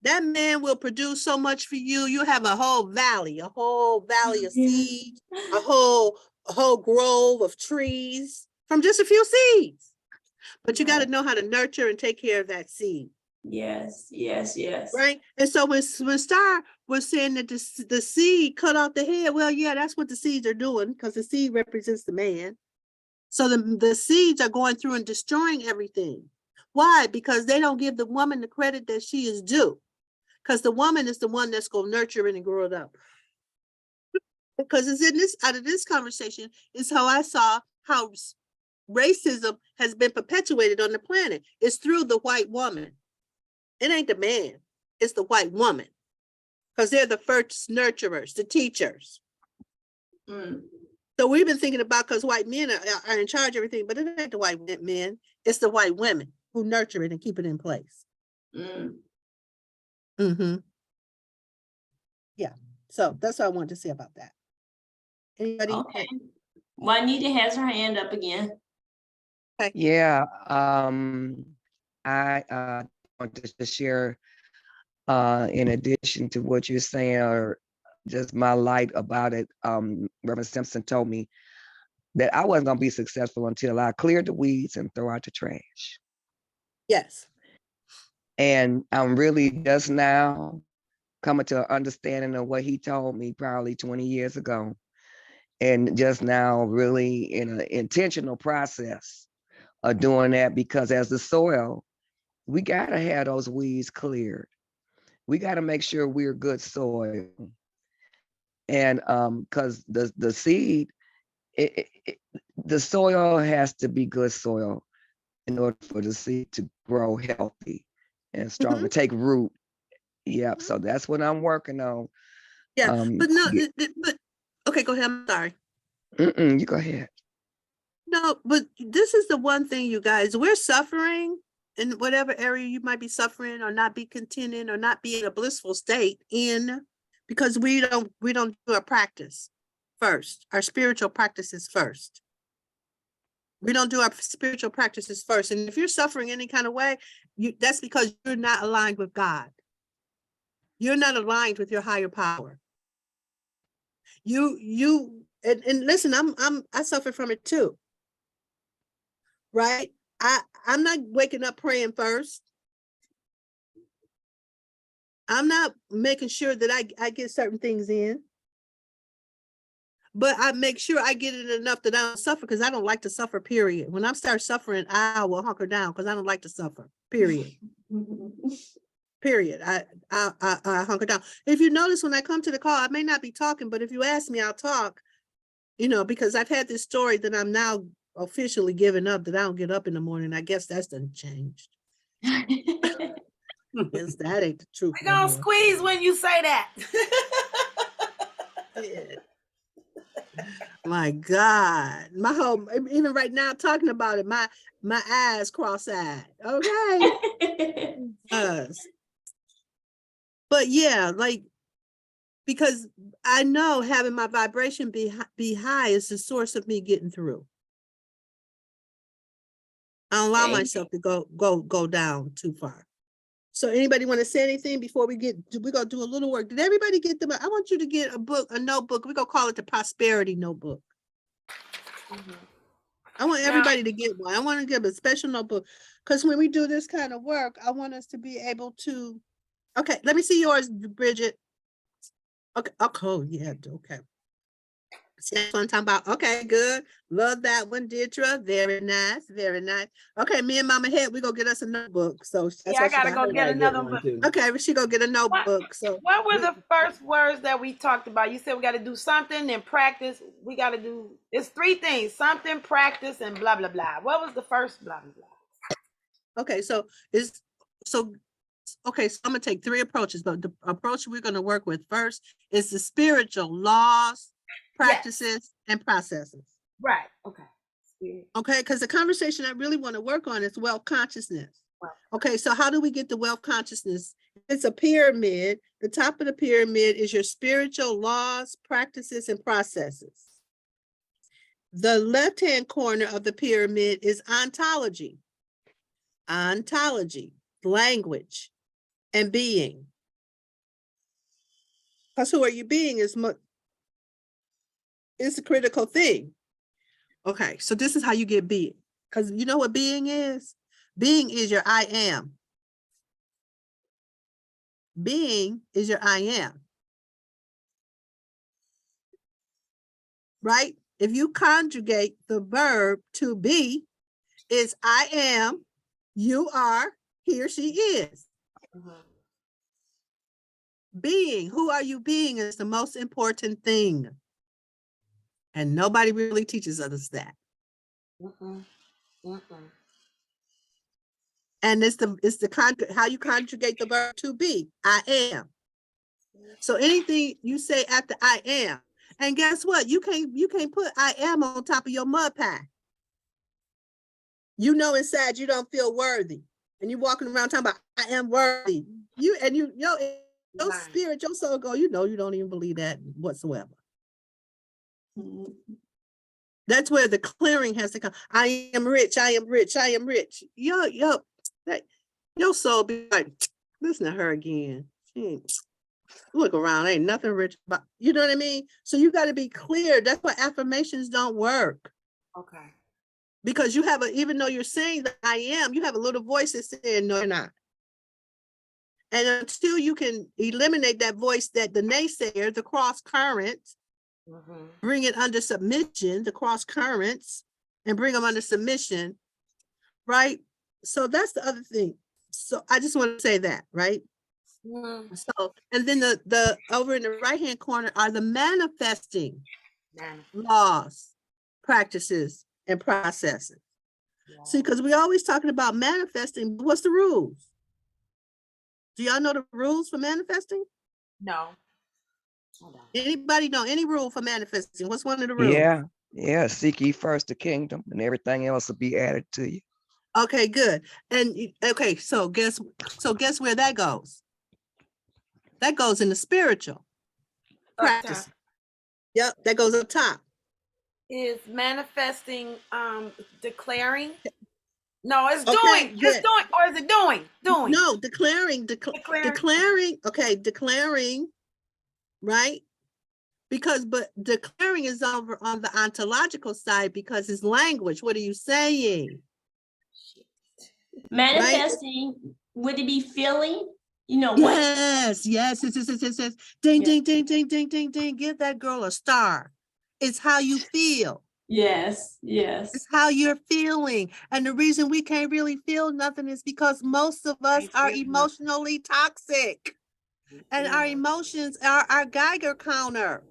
That man will produce so much for you. You have a whole valley of seeds, a whole grove of trees from just a few seeds. But you got to know how to nurture and take care of that seed. Yes. Right. And so when Star was saying that the seed cut off the head, well, yeah, that's what the seeds are doing, because the seed represents the man. So the seeds are going through and destroying everything. Why? Because they don't give the woman the credit that she is due. Because the woman is the one that's going to nurture it and grow it up. Because it's in this, out of this conversation, is how I saw how racism has been perpetuated on the planet. It's through the white woman. It ain't the man, it's the white woman. Because they're the first nurturers, the teachers. So we've been thinking about, because white men are in charge of everything, but it ain't the white men, it's the white women who nurture it and keep it in place. Yeah, so that's what I wanted to say about that. Anybody? Okay. Juanita has her hand up again. Okay. Yeah, I wanted to share, in addition to what you're saying, or just my light about it. Reverend Simpson told me that I wasn't gonna be successful until I cleared the weeds and throw out the trash. Yes. And I'm really just now coming to an understanding of what he told me probably 20 years ago. And just now really in an intentional process of doing that, because as the soil, we gotta have those weeds cleared. We gotta make sure we're good soil. And because the seed, the soil has to be good soil in order for the seed to grow healthy and strong, to take root. Yep. So that's what I'm working on. Yeah, but no, but okay, go ahead. I'm sorry. You go ahead. No, but this is the one thing, you guys, we're suffering in whatever area you might be suffering or not be contented or not be in a blissful state in, because we don't do our practice first, our spiritual practices first. We don't do our spiritual practices first. And if you're suffering any kind of way, that's because you're not aligned with God. You're not aligned with your higher power. And listen, I suffer from it too. Right? I'm not waking up praying first. I'm not making sure that I get certain things in. But I make sure I get it enough that I don't suffer, because I don't like to suffer, period. When I start suffering, I will hunker down because I don't like to suffer, period. Period. I hunker down. If you notice, when I come to the call, I may not be talking, but if you ask me, I'll talk, because I've had this story that I'm now officially giving up, that I don't get up in the morning. I guess that's done changed. Yes, that ain't the truth. We're gonna squeeze when you say that. My God, my whole, even right now talking about it, my eyes cross-eyed. Okay. But yeah, like, because I know having my vibration be high is the source of me getting through. I don't allow myself to go down too far. So anybody want to say anything before we're going to do a little work? Did everybody get them? I want you to get a notebook. We're going to call it the Prosperity Notebook. I want everybody to get one. I want to give a special notebook, because when we do this kind of work, I want us to be able to, okay, let me see yours, Bridget. Okay, oh yeah, okay. See, that's what I'm talking about. Okay, good. Love that one, Deirdre. Very nice. Very nice. Okay, me and Mama Head, we go get us a notebook. So that's Yeah, why I she gotta got go her. get Gotta another one one. too. Okay, well, she go get a notebook. So What were the first words that we talked about? You said we got to do something and practice. We got to do, it's 3 things: something, practice, and blah, blah, blah. What was the first blah, blah, blah? okay, so okay, so I'm gonna take 3 approaches, but the approach we're gonna work with first is the spiritual laws, practices, and processes. Right. Okay. Spirit. Okay, because the conversation I really want to work on is wealth consciousness. Right. Okay, so how do we get the wealth consciousness? It's a pyramid. The top of the pyramid is your spiritual laws, practices, and processes. The left-hand corner of the pyramid is ontology. Ontology, language, and being. Because who are you being is a critical thing. Okay, so this is how you get being. Because you know what being is? Being is your I am. Being is your I am. Right? If you conjugate the verb to be, it's I am, you are, he or she is. Being, who are you being is the most important thing. And nobody really teaches us that. And it's how you conjugate the verb to be, I am. So anything you say after I am, and guess what? You can't put I am on top of your mud pie. You know inside you don't feel worthy. And you're walking around talking about I am worthy. Your spirit, your soul go, you don't even believe that whatsoever. That's where the clearing has to come. I am rich, I am rich, I am rich. Your soul be like, listen to her again. She ain't, look around, ain't nothing rich about, you know what I mean? So you got to be clear. That's why affirmations don't work. Okay. Because you have even though you're saying that I am, you have a little voice that's saying, no, you're not. And until you can eliminate that voice, that the naysayer, the cross current, bring it under submission, the cross currents, and bring them under submission, right? So that's the other thing. So I just want to say that, right? So, and then the over in the right-hand corner are the manifesting laws, practices, and processes. See, because we always talking about manifesting, but what's the rules? Do y'all know the rules for manifesting? No. Anybody know any rule for manifesting? What's one of the rules? Yeah. Seek ye first the kingdom, and everything else will be added to you. Okay, good. And okay, so guess where that goes? That goes in the spiritual practice. Yep, that goes up top. Is manifesting declaring? No, it's Okay, doing. good. It's doing, or is it doing? Doing. No, declaring. Okay, declaring, right? But declaring is over on the ontological side because it's language. What are you saying? Manifesting, right? Would it be feeling? Yes. Ding, ding, ding, ding, ding, ding, ding. Give that girl a star. It's how you feel. Yes. It's how you're feeling. And the reason we can't really feel nothing is because most of us are emotionally toxic. And our emotions are our Geiger counter.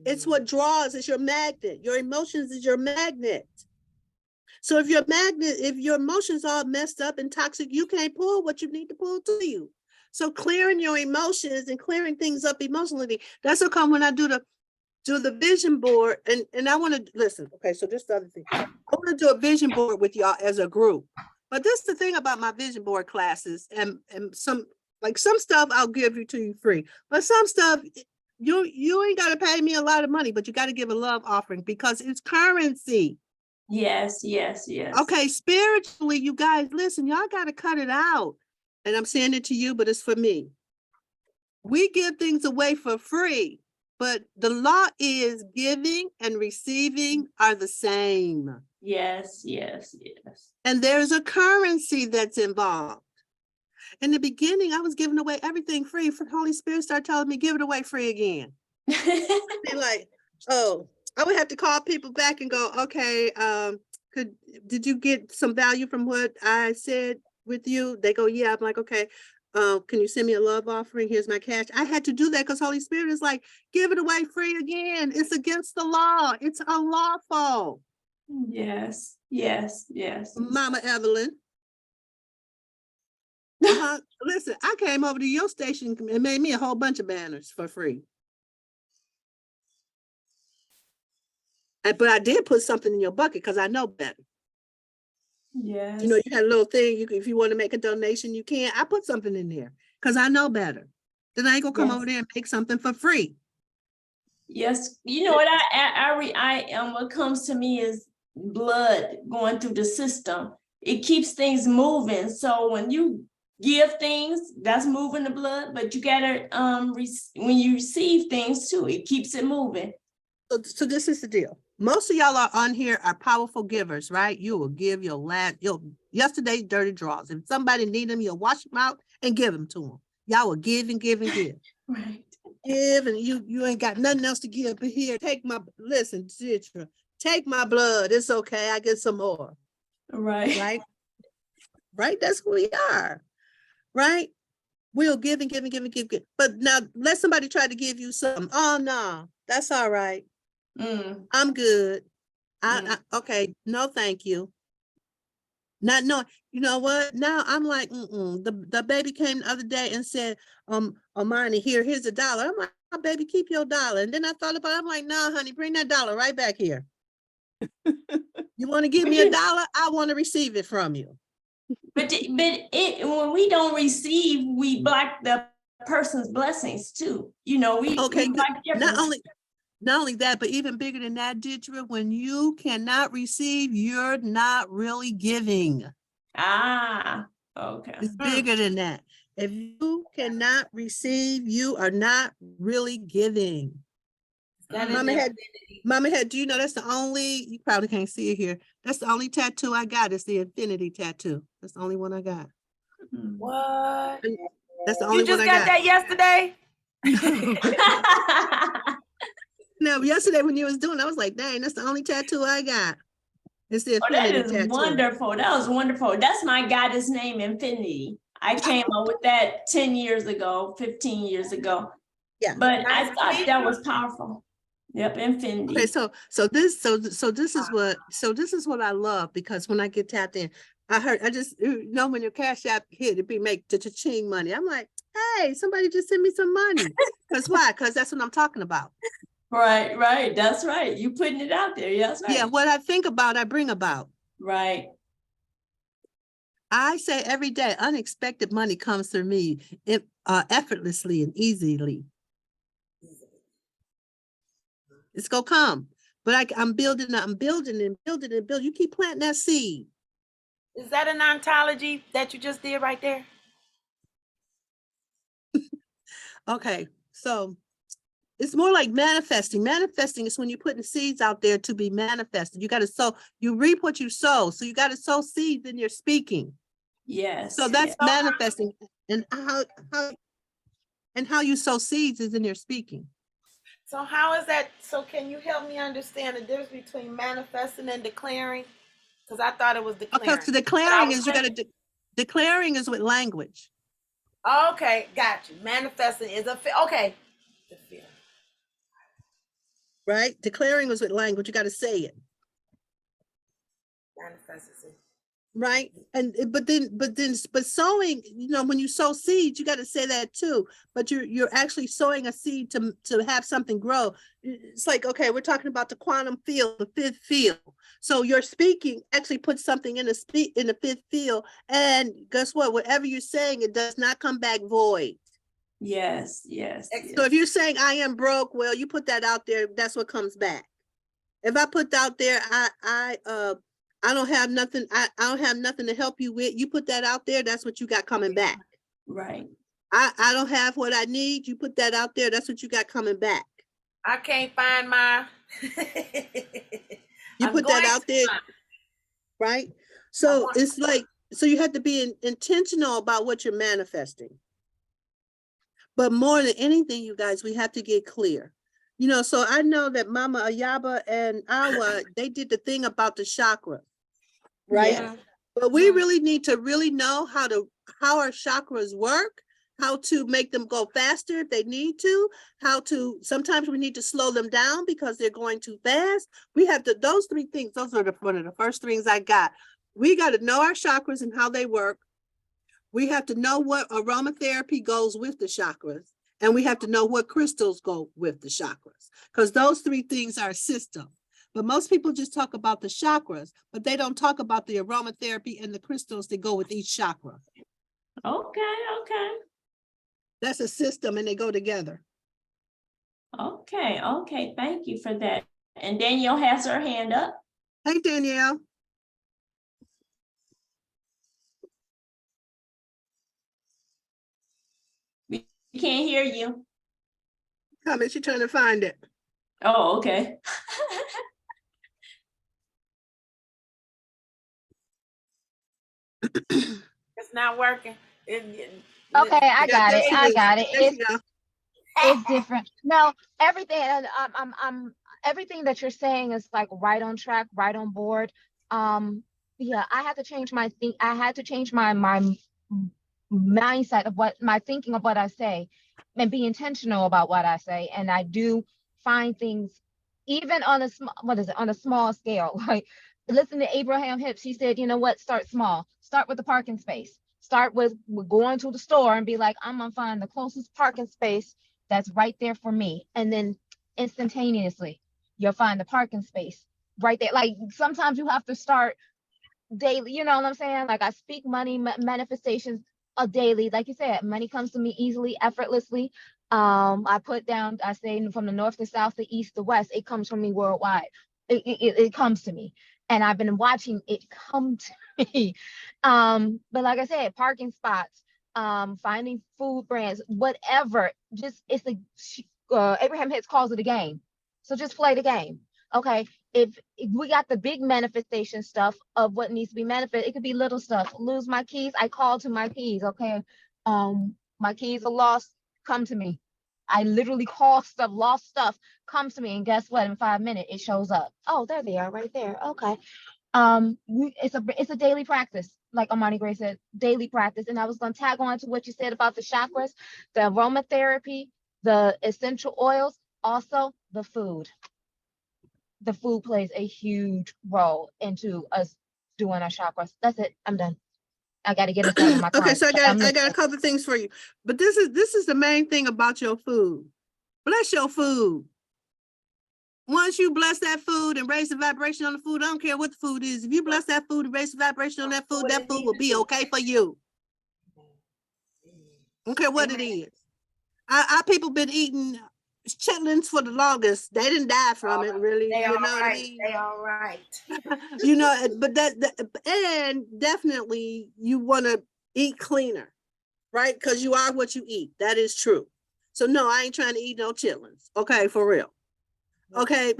It's what draws, it's your magnet. Your emotions is your magnet. So if your emotions are messed up and toxic, you can't pull what you need to pull to you. So clearing your emotions and clearing things up emotionally, that's what come when I do the vision board. And I want to listen. Okay, so this is the other thing. I want to do a vision board with y'all as a group. But this is the thing about my vision board classes, and some stuff I'll give you to you free, but some stuff you ain't got to pay me a lot of money, but you got to give a love offering because it's currency. Yes. Okay, spiritually, you guys, listen, y'all got to cut it out. And I'm saying it to you, but it's for me. We give things away for free, but the law is giving and receiving are the same. Yes. And there's a currency that's involved. In the beginning, I was giving away everything free. For Holy Spirit started telling me, give it away free again. Be like, Oh, I would have to call people back and go, okay, did you get some value from what I said with you? They go, yeah. I'm like, okay, can you send me a love offering? Here's my cash. I had to do that because Holy Spirit is like, give it away free again. It's against the law. It's unlawful. Yes, yes, yes. Mama Evelyn. Listen, I came over to your station and made me a whole bunch of banners for free. But I did put something in your bucket because I know better. Yes. You know, you had a little thing. If you want to make a donation, you can. I put something in there because I know better. Then I ain't gonna come over there and make something for free. Yes, you know what what comes to me is blood going through the system. It keeps things moving. So when you give things, that's moving the blood, but you gotta when you receive things too, it keeps it moving. So this is the deal. Most of y'all are on here are powerful givers, right? You will give yesterday's dirty draws. If somebody need them, you'll wash them out and give them to them. Y'all will give and give and give. Right. Give, and you ain't got nothing else to give, but here, listen, Citra, take my blood. It's okay. I get some more. Right. Right. That's who we are. Right. We'll give and give and give and give. But now let somebody try to give you some. Oh no, that's all right. I'm good. Okay. No, thank you. Not knowing, you know what? Now I'm like, The baby came the other day and said, Omani, here's $1. I'm like, oh, baby, keep your $1. And then I thought about it. I'm like, no, honey, bring that $1 right back here. You want to give me $1? I want to receive it from you. But when we don't receive, we block the person's blessings too. You know, we block Not only that, but even bigger than that, Didra, when you cannot receive, you're not really giving. Okay. It's bigger than that. If you cannot receive, you are not really giving. Mama Head, do you know that's the only, you probably can't see it here. That's the only tattoo I got. It's the infinity tattoo. That's the only one I got. What? That's the only one I got. You just got that yesterday? No, yesterday when you was doing, I was like, dang, that's the only tattoo I got. It's the infinity tattoo. Wonderful. That was wonderful. That's my goddess name, Infinity. I came up with that 10 years ago, 15 years ago. Yeah. But I thought that was powerful. Yep, Infinity. Okay, so this is what I love, because when I get tapped in, I just know when your cash app hit, it be make the cha-ching money. I'm like, hey, somebody just send me some money. Because why? Because that's what I'm talking about. Right. That's right. You putting it out there. Yeah, that's right. Yeah, what I think about, I bring about. Right. I say every day, unexpected money comes to me effortlessly and easily. It's gonna come, but I'm building and building. You keep planting that seed. Is that an ontology that you just did right there? Okay, so it's more like manifesting. Manifesting is when you're putting seeds out there to be manifested. You got to sow, you reap what you sow. So you got to sow seeds in your speaking. Yes. So that's manifesting. And how you sow seeds is in your speaking. So how is that? So can you help me understand the difference between manifesting and declaring? Because I thought it was declaring. Okay, so declaring is declaring is with language. Okay, got you. Manifesting is okay. Right? Declaring is with language. You got to say it. Manifesting. Right. But sowing, when you sow seeds, you got to say that too. But you're actually sowing a seed to have something grow. It's like, okay, we're talking about the quantum field, the fifth field. So your speaking actually puts something in the fifth field. And guess what? Whatever you're saying, it does not come back void. Yes. So if you're saying I am broke, well, you put that out there, that's what comes back. If I put out there, I don't have nothing. I don't have nothing to help you with. You put that out there. That's what you got coming back. Right. I don't have what I need. You put that out there. That's what you got coming back. I can't find my. You put that out there. Right. So it's like, so you have to be intentional about what you're manifesting. But more than anything, you guys, we have to get clear. You know, so I know that Mama Ayaba and Awa, they did the thing about the chakra, right? Yes. But we really need to really know how our chakras work, how to make them go faster if they need to, sometimes we need to slow them down because they're going too fast. We have to, those three things, those are one of the first things I got. We got to know our chakras and how they work. We have to know what aromatherapy goes with the chakras. And we have to know what crystals go with the chakras, because those three things are a system. But most people just talk about the chakras, but they don't talk about the aromatherapy and the crystals that go with each chakra. Okay, okay. That's a system and they go together. Okay, okay. Thank you for that. And Danielle has her hand up. Hey, Danielle. We can't hear you. Come, she's trying to find it. Oh, okay. It's not working. Okay, I got it. I got it. It's different. No, everything. I'm everything that you're saying is like right on track, right on board. Yeah, I had to change my I had to change my mindset of what my thinking of what I say, and be intentional about what I say. And I do find things even on a on a small scale. Like listen to Abraham Hicks. She said, you know what? Start small. Start with the parking space. Start with going to the store and be like, I'm gonna find the closest parking space that's right there for me. And then instantaneously, you'll find the parking space right there. Like sometimes you have to start daily, you know what I'm saying? Like I speak money manifestations daily. Like you said, money comes to me easily, effortlessly. I put down, I say from the north to south, to east to west, it comes from me worldwide. It comes to me. And I've been watching it come to me. But like I said, parking spots, finding food brands, whatever, just it's a Abraham Hicks calls it a game. So just play the game. Okay. If we got the big manifestation stuff of what needs to be manifested, it could be little stuff. Lose my keys, I call to my keys. Okay. My keys are lost, come to me. I literally call stuff, lost stuff, comes to me, and guess what? In 5 minutes, it shows up. Oh, there they are, right there. Okay. It's a daily practice, like Omani Gray said, daily practice. And I was gonna tag on to what you said about the chakras, the aromatherapy, the essential oils, also the food. The food plays a huge role into us doing our chakras. That's it. I'm done. I got to get inside of my car. Okay, so I got a couple of things for you. But this is the main thing about your food. Bless your food. Once you bless that food and raise the vibration on the food, I don't care what the food is. If you bless that food and raise the vibration on that food will be okay for you. I don't care what it is. Our people been eating chitlins for the longest. They didn't die from it, really. They You know all what I right. mean? They all right. You know, but and definitely you want to eat cleaner, right? Because you are what you eat. That is true. So no, I ain't trying to eat no chitlins. Okay, for real. Okay,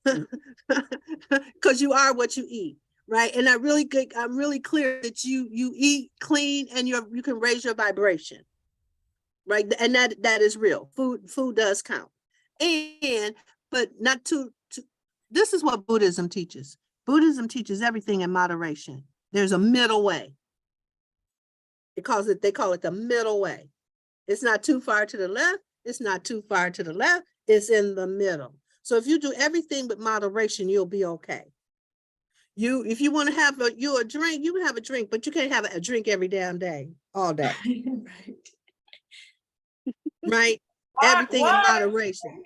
because you are what you eat, right? And I'm really clear that you eat clean and you can raise your vibration, right? And that is real. Food does count, but not too. This is what Buddhism teaches. Buddhism teaches everything in moderation. There's a middle way. They call it the middle way. It's not too far to the left. It's not too far to the left. It's in the middle. So if you do everything with moderation, you'll be okay. If you want to have a drink, you can have a drink, but you can't have a drink every damn day, all day. Right? Everything in moderation.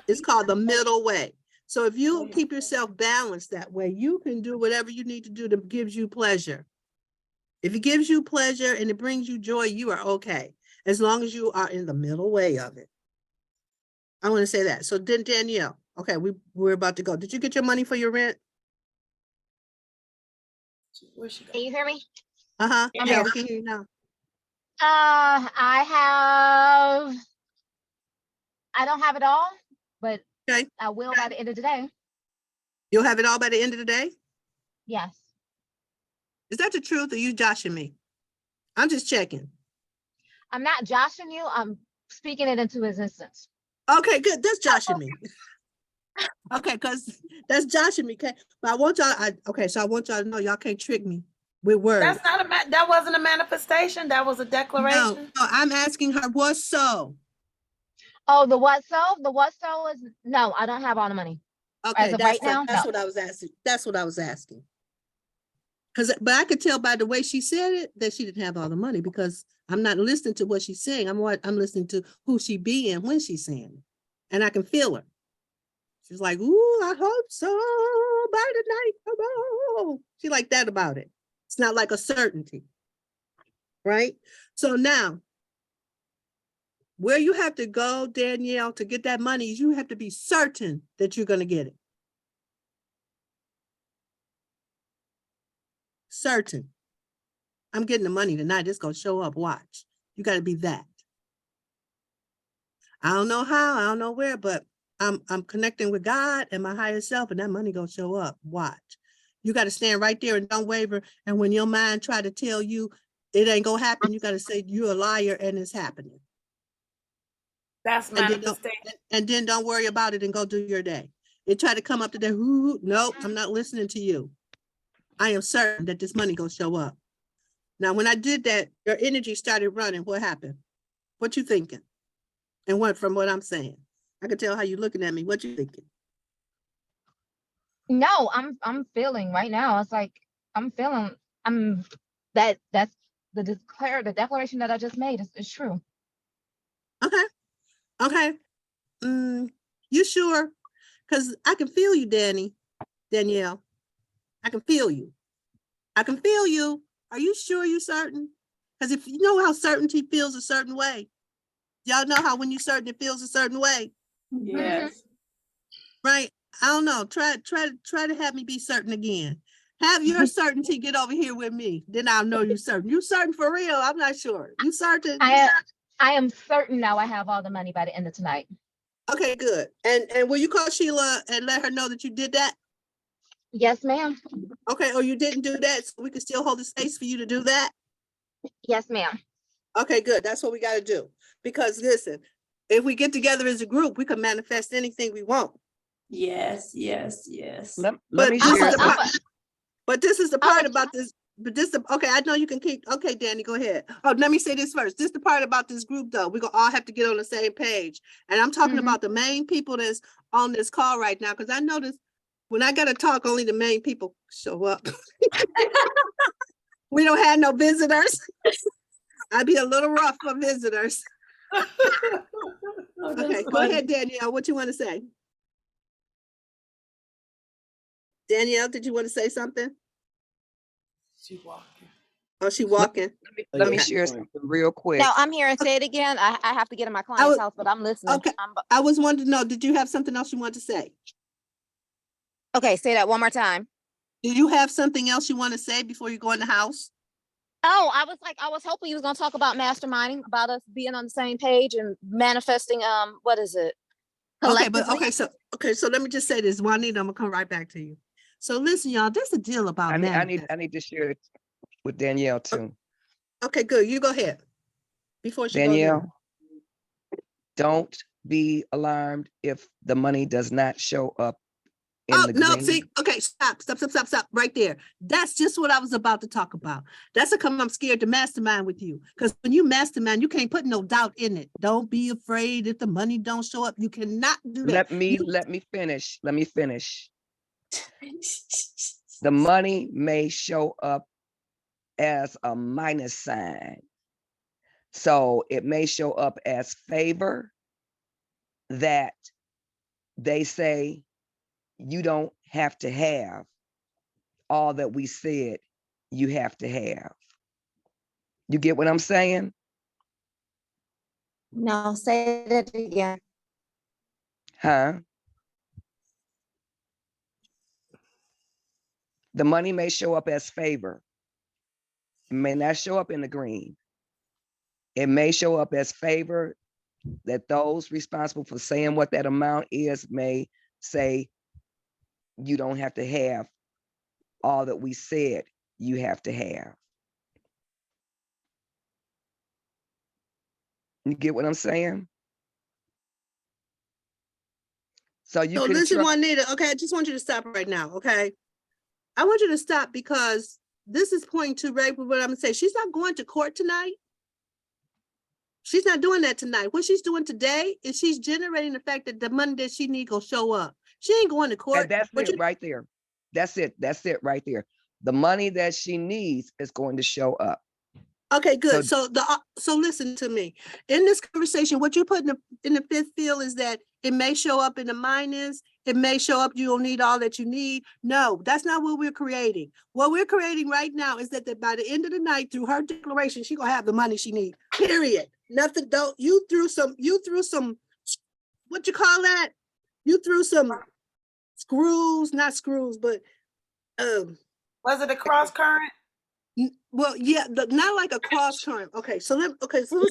It's called the middle way. So if you keep yourself balanced that way, you can do whatever you need to do that gives you pleasure. If it gives you pleasure and it brings you joy, you are okay, as long as you are in the middle way of it. I want to say that. So then Danielle, okay, we're about to go. Did you get your money for your rent? Can you hear me? Uh-huh. I'm Yeah, here. we can hear you now. I don't have it all, but okay. I will by the end of the day. You'll have it all by the end of the day? Yes. Is that the truth, or you joshing me? I'm just checking. I'm not joshing you. I'm speaking it into existence. Okay, good. That's Josh and me. Okay, because that's Josh and me. Okay, but I want y'all. Okay, so I want y'all to know y'all can't trick me with words. That's not that wasn't a manifestation. That was a No, declaration. no, I'm asking her what's so. Oh, the what so? The what so is no, I don't have all the money. As Okay, of right now, that's no. what I was asking. That's what I was asking. But I could tell by the way she said it that she didn't have all the money because I'm not listening to what she's saying. I'm listening to who she being when she's saying it, and I can feel her. She's like, "Ooh, I hope so by the night tomorrow." She like that about it. It's not like a certainty, right? So now, where you have to go, Danielle, to get that money, you have to be certain that you're going to get it. Certain. I'm getting the money tonight. It's going to show up. Watch. You got to be that. I don't know how, I don't know where, but I'm connecting with God and my higher self, and that money gonna show up. Watch. You got to stand right there and don't waver. And when your mind try to tell you it ain't gonna happen, you got to say you're a liar and it's happening. That's manifestation. And then don't worry about it and go do your day. It try to come up to that. Nope, I'm not listening to you. I am certain that this money gonna show up. Now, when I did that, your energy started running. What happened? What you thinking? And what from what I'm saying, I can tell how you looking at me. What you thinking? No, I'm feeling right now. It's like I'm that's the declaration that I just made is true. Okay. Okay. You sure? Because I can feel you, Danielle. I can feel you. I can feel you. Are you sure you certain? Because if you know how certainty feels a certain way, y'all know how when you certain it feels a certain way, Yes. right? I don't know. Try to have me be certain again. Have your certainty get over here with me. Then I'll know you certain. You certain for real? I'm not sure. You certain? I am certain now I have all the money by the end of tonight. Okay, good. And will you call Sheila and let her know that you did that? Yes, ma'am. Okay, or you didn't do that, so we can still hold the space for you to do that? Yes, ma'am. Okay, good. That's what we got to do. Because listen, if we get together as a group, we can manifest anything we want. Yes, yes, yes. Let But me this is share. the part. But this is the I'll part let about this. But this, okay, I know you can keep. Okay, Danny, go ahead. Oh, let me say this first. This is the part about this group, though. We're gonna all have to get on the same page. And I'm talking about the main people that's on this call right now, because I notice when I gotta talk, only the main people show up. We don't have no visitors. I'd be a little rough for visitors. Oh, Okay, that's go funny. ahead, Danielle. What you want to say? Danielle, did you want to say something? She walking. Oh, she walking. Let me Okay. share something real quick. No, I'm here and say it again. I have to get in my I client's was house, but I'm listening. okay. I was wanting to know, did you have something else you want to say? Okay, say that one more time. Do you have something else you want to say before you go in the house? Oh, I was hoping you was gonna talk about masterminding, about us being on the same page and manifesting. What is it? Okay, but Collectively. so let me just say this, Juanita. I'm gonna come right back to you. So listen, y'all, there's a deal about I manifesting. need to share it with Danielle too. Okay, good. You go ahead. Before she goes in. Danielle, don't be alarmed if the money does not show up in Oh, the no, green. see, okay, stop right there. That's just what I was about to talk about. That's a come I'm scared to mastermind with you. Because when you mastermind, you can't put no doubt in it. Don't be afraid if the money don't show up. You cannot do that. Let me finish. Let me finish. The money may show up as a minus sign. So it may show up as favor that they say you don't have to have all that we said you have to have. You get what I'm saying? No, say that again. Huh? The money may show up as favor. It may not show up in the green. It may show up as favor that those responsible for saying what that amount is may say, you don't have to have all that we said you have to have. You get what I'm saying? So you So can listen, trust. Juanita, okay, I just want you to stop right now, okay? I want you to stop because this is pointing to right what I'm gonna say. She's not going to court tonight. She's not doing that tonight. What she's doing today is she's generating the fact that the money that she needs will show up. She ain't going to court. And that's it right there. That's it. That's it right there. The money that she needs is going to show up. Okay, good. So listen to me. In this conversation, what you put in the fifth field is that it may show up in the minus, it may show up, you don't need all that you need. No, that's not what we're creating. What we're creating right now is that by the end of the night, through her declaration, she's gonna have the money she needs. Period. Nothing, you threw some, what you call that? You threw some screws, not screws, but Was it a cross current? well, yeah, not like a cross current. Okay, so let's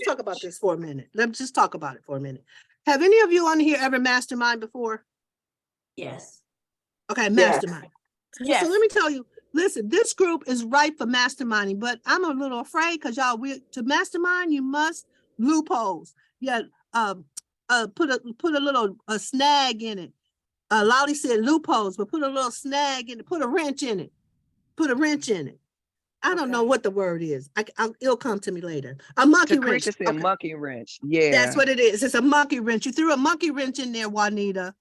talk about this for a minute. Let's just talk about it for a minute. Have any of you on here ever mastermind before? Yes. Okay, mastermind. Yes. So let me tell you, listen, this group is ripe for masterminding, but I'm a little afraid because y'all, to mastermind, you must loopholes. Yeah, put a little snag in it. Lolly said loopholes, but put a little snag in it, put a wrench in it. Put a wrench in it. I don't know what the word is. It'll come to me later. A monkey wrench. Tacrecia said monkey wrench. Yeah. That's what it is. It's a monkey wrench. You threw a monkey wrench in there, Juanita.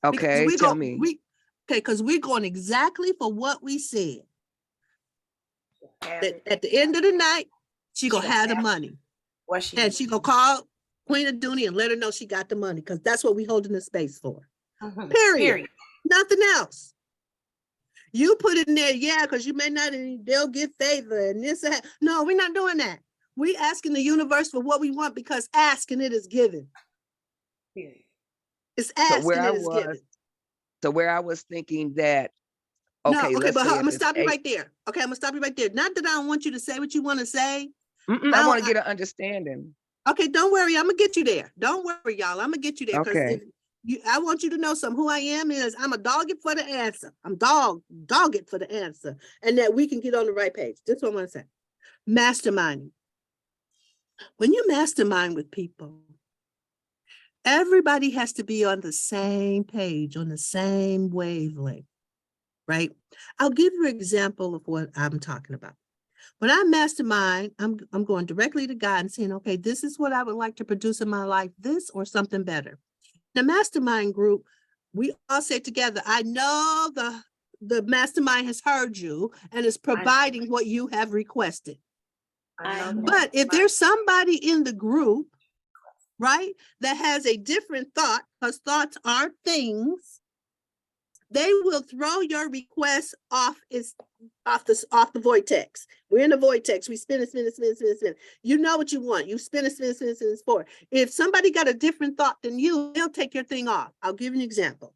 Okay, tell me. Because we're going exactly for what we said. That at the end of the night, she gonna have the money. And she gonna call Queen of Dooney and let her know she got the money, because that's what we holding the space for. Period. Nothing else. You put it in there, yeah, because you may not, they'll get favor and this and that. No, we're not doing that. We asking the universe for what we want, because asking it is given. It's asking it is given. So where I was thinking that, but I'm gonna stop you right there. Okay, I'm gonna stop you right there. Not that I don't want you to say what you want to say. I want to get an understanding. Okay, don't worry. I'm gonna get you there. Don't worry, y'all. I'm gonna get you there. Okay. I want you to know something. Who I am is I'm a dog it for the answer. I'm dog it for the answer, and that we can get on the right page. That's what I want to say. Masterminding. When you mastermind with people, everybody has to be on the same page, on the same wavelength, right? I'll give you an example of what I'm talking about. When I mastermind, I'm going directly to God and saying, okay, this is what I would like to produce in my life, this or something better. The mastermind group, we all say together, I know the mastermind has heard you and is providing what you have requested. But if there's somebody in the group, right, that has a different thought, because thoughts are things, they will throw your request off the vortex. We're in the vortex. We spin it. You know what you want. You spin it forward. If somebody got a different thought than you, they'll take your thing off. I'll give you an example.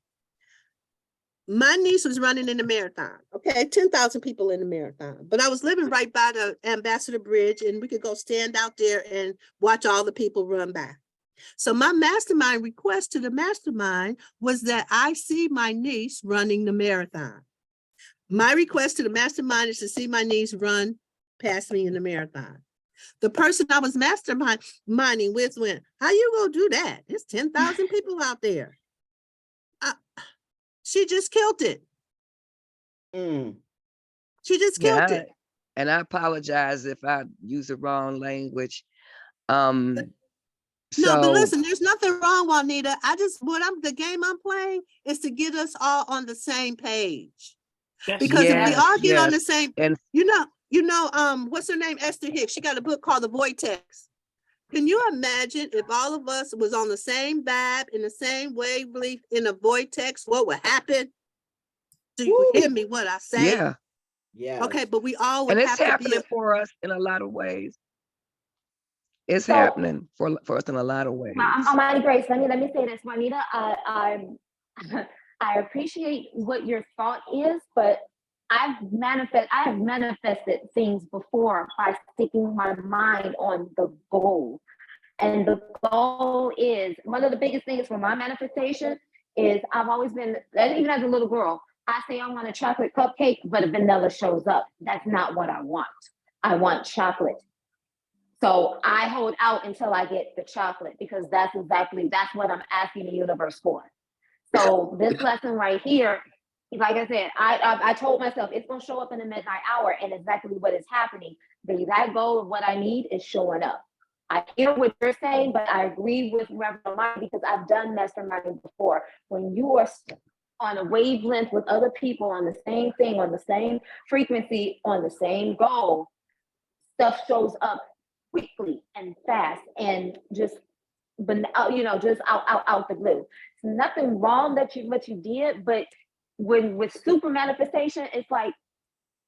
My niece was running in the marathon. Okay, 10,000 people in the marathon. But I was living right by the Ambassador Bridge, and we could go stand out there and watch all the people run by. So my mastermind request to the mastermind was that I see my niece running the marathon. My request to the mastermind is to see my niece run past me in the marathon. The person I was masterminding with went, how you gonna do that? There's 10,000 people out there. She just killed it. She just killed it. And I apologize if I use the wrong language. No, but listen, there's nothing wrong, Juanita. The game I'm playing is to get us all on the same page. Because if we all get on the same, and what's her name? Esther Hicks. She got a book called The Vortex. Can you imagine if all of us was on the same vibe, in the same wavelength, in a vortex, what would happen? Do you hear me what I say? Yeah. Okay, but we all would and have it's to happening be for us in a lot of ways. It's happening for us in a lot of ways. Almighty Grace, let me say this, Juanita. I appreciate what your thought is, but I have manifested things before by sticking my mind on the goal. And the goal is, one of the biggest things for my manifestation is I've always been, even as a little girl, I say I want a chocolate cupcake, but a vanilla shows up. That's not what I want. I want chocolate. So I hold out until I get the chocolate, because that's what I'm asking the universe for. So this lesson right here, like I said, I told myself it's gonna show up in the midnight hour, and exactly what is happening. The exact goal of what I need is showing up. I hear what you're saying, but I agree with Reverend Omani because I've done masterminding before. When you are on a wavelength with other people on the same thing, on the same frequency, on the same goal, stuff shows up quickly and fast and just, but just out the blue. It's nothing wrong that what you did, but with super manifestation, it's like,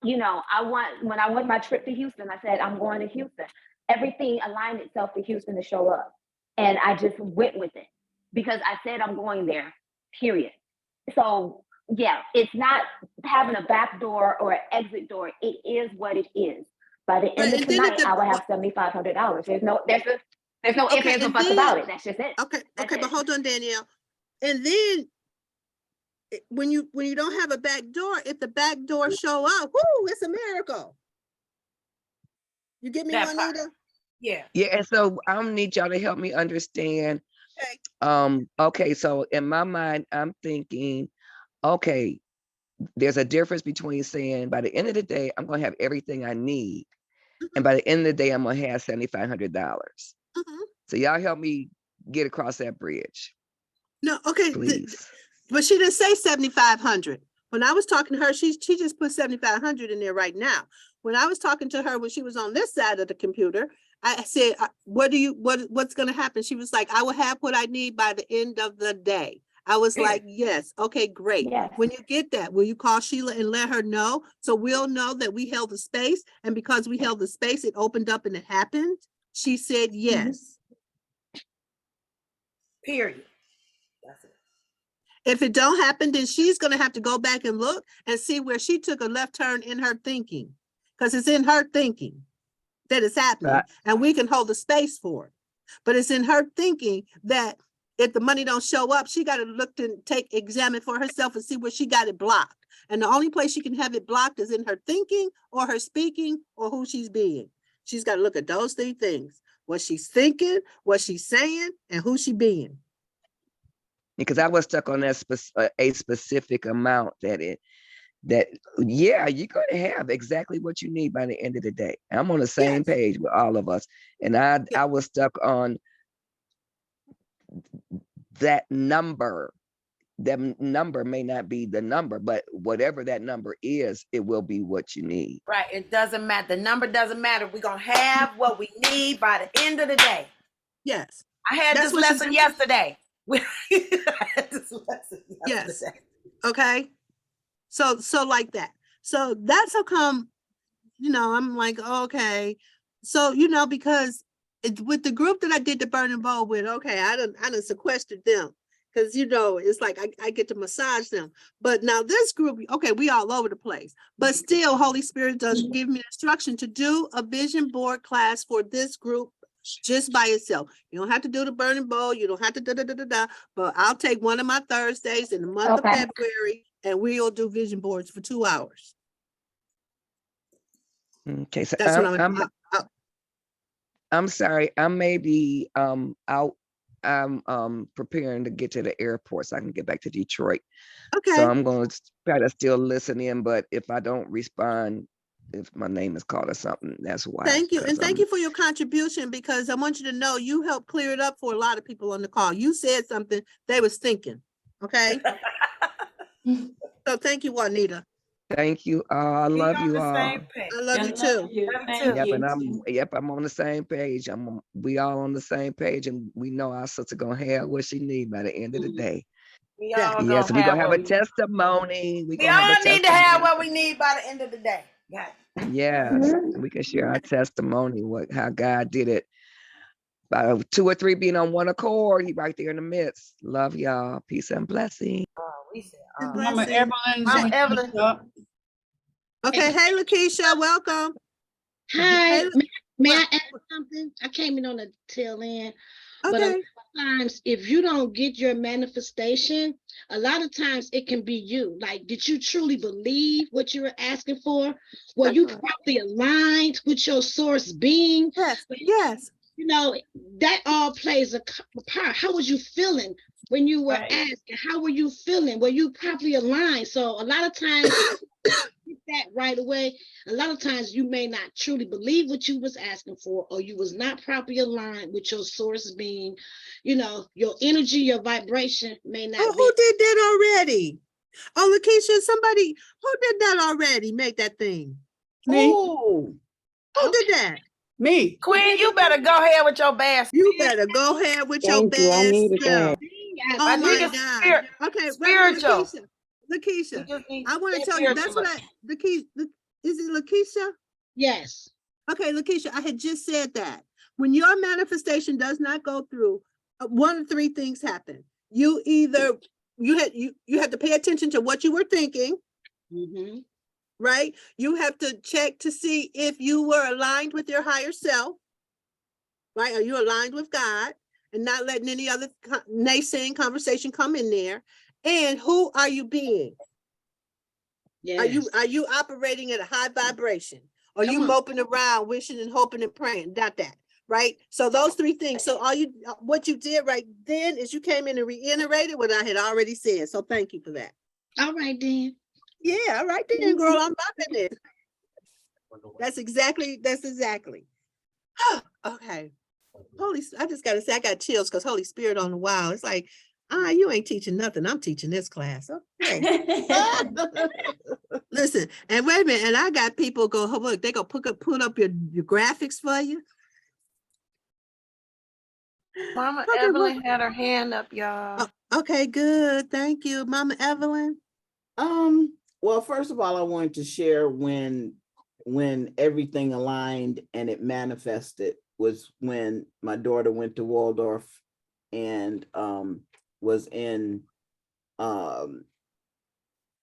when I went my trip to Houston, I said, I'm going to Houston. Everything aligned itself for Houston to show up. And I just went with it because I said I'm going there, period. So yeah, it's not having a back door or an exit door. It is what it is. By the end of tonight, I will have $7,500. There's no ifs, ands, or buts about it. That's just it. Okay, but hold on, Danielle. And then when you don't have a back door, if the back door show up, whoo, it's a miracle. You get me, Juanita? Yeah. Yeah, and so I don't need y'all to help me understand. Okay. Okay, so in my mind, I'm thinking, okay, there's a difference between saying by the end of the day, I'm gonna have everything I need. And by the end of the day, I'm gonna have $7,500. So y'all help me get across that bridge. No, okay, please. But she didn't say 7,500. When I was talking to her, she just put 7,500 in there right now. When I was talking to her when she was on this side of the computer, I said, what's going to happen? She was like, I will have what I need by the end of the day. I was like, yes, okay, great. Yes. When you get that, will you call Sheila and let her know? So we'll know that we held the space. And because we held the space, it opened up and it happened. She said, yes. Period. That's it. If it don't happen, then she's going to have to go back and look and see where she took a left turn in her thinking, because it's in her thinking that it's happening, and we can hold a space for it. But it's in her thinking that if the money don't show up, she got to look and examine for herself and see where she got it blocked. And the only place she can have it blocked is in her thinking or her speaking or who she's being. She's got to look at those three things: what she's thinking, what she's saying, and who she being. Because I was stuck on that a specific amount that yeah, you're going to have exactly what you need by the end of the day. I'm on the same page with all of us. And I was stuck on that number. That number may not be the number, but whatever that number is, it will be what you need. Right. It doesn't matter. The number doesn't matter. We're going to have what we need by the end of the day. Yes. I had this lesson yesterday. Yes. Okay. So like that. So that's how come, I'm like, okay. So, because with the group that I did the burning bowl with, okay, I done sequestered them. Because, it's like I get to massage them. But now this group, okay, we all over the place. But still, Holy Spirit does give me instruction to do a vision board class for this group just by itself. You don't have to do the burning bowl. You don't have to but I'll take one of my Thursdays in the month of February and we'll do vision boards for 2 hours. Okay, so that's I'm sorry, I may be out. I'm preparing to get to the airport so I can get back to Detroit. Okay. So I'm going to try to still listen in, but if I don't respond, if my name is called or something, that's why. Thank you. And thank you for your contribution, because I want you to know you helped clear it up for a lot of people on the call. You said something they was thinking. Okay. So thank you, Juanita. Thank you. I love you all. I love you too. I'm on the same page. We all on the same page, and we know our sister gonna have what she need by the end of the day. Yes, we're gonna have a testimony. We all need to have what we need by the end of the day. Yes, we can share our testimony, how God did it. By 2 or 3 being on one accord, He right there in the midst. Love y'all. Peace and blessing. Mama Evelyn. Okay, hey Lakeisha, welcome. Hi, may I add something? I came in on the tail end. Okay. But a lot of times, if you don't get your manifestation, a lot of times it can be you. Like, did you truly believe what you were asking for? Were you probably aligned with your source being? Yes. That all plays a part. How was you feeling when you were Right. asked, how were you feeling? Were you properly aligned? So a lot of times that right away, a lot of times you may not truly believe what you was asking for, or you was not properly aligned with your source being, your energy, your vibration may not Oh, be. who did that already? Oh, Lakeisha, somebody who did that already? Make that thing. Me, Oh, Who did that? me. Queen, you better go ahead with your bad. You better go ahead with your Thank you. I bad needed that. self. Oh I my think it's God. Okay, spiritual. Lakeisha, You just need I want to that tell you, that's spiritual. what is it Lakeisha? Yes. Okay, Lakeisha, I had just said that. When your manifestation does not go through, one of three things happen. You either, you had to pay attention to what you were thinking, Mm-hmm. right? You have to check to see if you were aligned with your higher self, right? Are you aligned with God and not letting any other naysaying conversation come in there? And who are you being? Yes. Are you operating at a high vibration? Are Come you on. moping around, wishing and hoping and praying? Not that, right? So those three things. So what you did right then is you came in and reiterated what I had already said. So thank you for that. All right, then. Yeah, all right then, girl. I'm bumping it. That's exactly. Okay. I just gotta say I got chills because Holy Spirit on the wow. It's like, you ain't teaching nothing. I'm teaching this class. Okay. Listen, and wait a minute, and I got people go, oh, look, they go put up your graphics for you. Mama Okay, Evelyn had her hand up, y'all. Okay, good. Thank you, Mama Evelyn. Well, first of all, I wanted to share when everything aligned and it manifested was when my daughter went to Waldorf and was in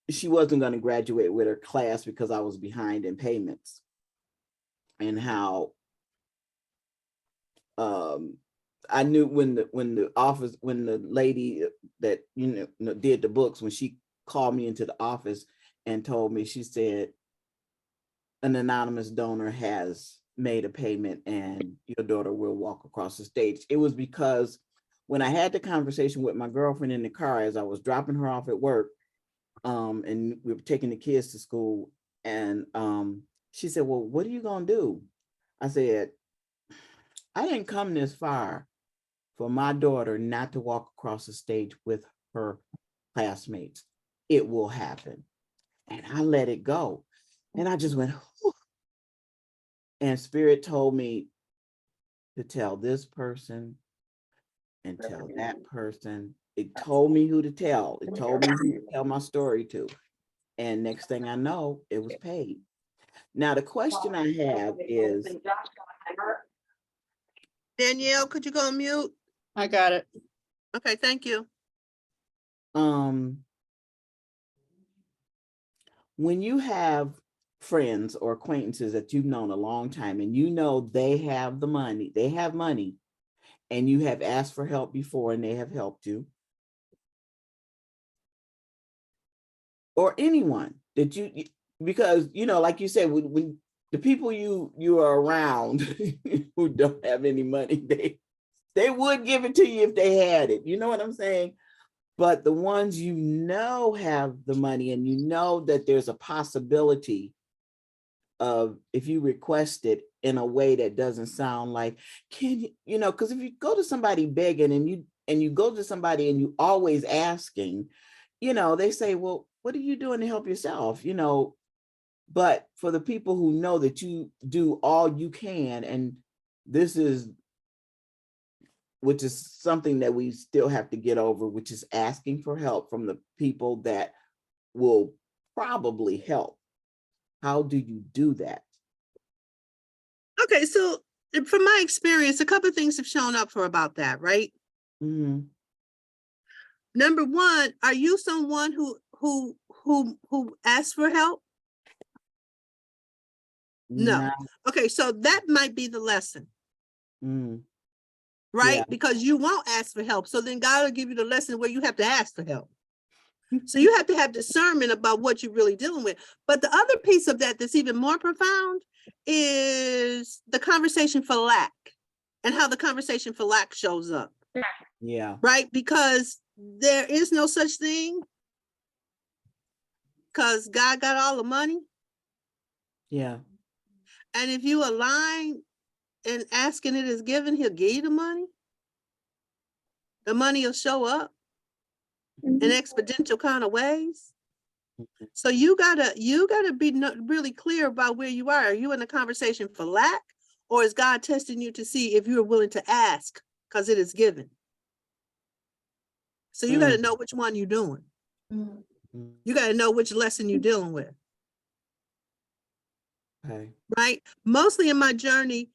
she wasn't going to graduate with her class because I was behind in payments, and how I knew when the lady that did the books, when she called me into the office and told me, she said, an anonymous donor has made a payment and your daughter will walk across the stage. It was because when I had the conversation with my girlfriend in the car as I was dropping her off at work, and we were taking the kids to school, and she said, well, what are you gonna do? I said, I didn't come this far for my daughter not to walk across the stage with her classmates. It will happen. And I let it go. And I just went, whew. And Spirit told me to tell this person and tell that person. It told me who to tell. It told me who to tell my story to. And next thing I know, it was paid. Now, the question I have is, Danielle, could you go on mute? I got it. Okay, thank you. when you have friends or acquaintances that you've known a long time and you know they have money, and you have asked for help before and they have helped you, or anyone that because like you said, when the people you are around who don't have any money, they would give it to you if they had it. You know what I'm saying? But the ones have the money, and that there's a possibility of, if you request it in a way that doesn't sound like, can you, because if you go to somebody begging and you go to somebody and you always asking, they say, well, what are you doing to help yourself? But for the people who know that you do all you can, and which is something that we still have to get over, which is asking for help from the people that will probably help. How do you do that? Okay, so from my experience, a couple of things have shown up for about that, right? Mm-hmm. Number one, are you someone who asks for help? No. Okay, so that might be the lesson. Right? Yeah. Because you won't ask for help. So then God will give you the lesson where you have to ask for help. So you have to have discernment about what you're really dealing with. But the other piece of that that's even more profound is the conversation for lack, and how the conversation for lack shows up. Yeah. Right? Because there is no such thing because God got all the money. Yeah. And if you align and asking it is given, he'll give you the money. The money will show up in exponential kind of ways. So you gotta be really clear about where you are. Are you in a conversation for lack, or is God testing you to see if you are willing to ask because it is given? So you got to know which one you're doing. You got to know which lesson you're dealing with. Okay. Right? Mostly in my journey,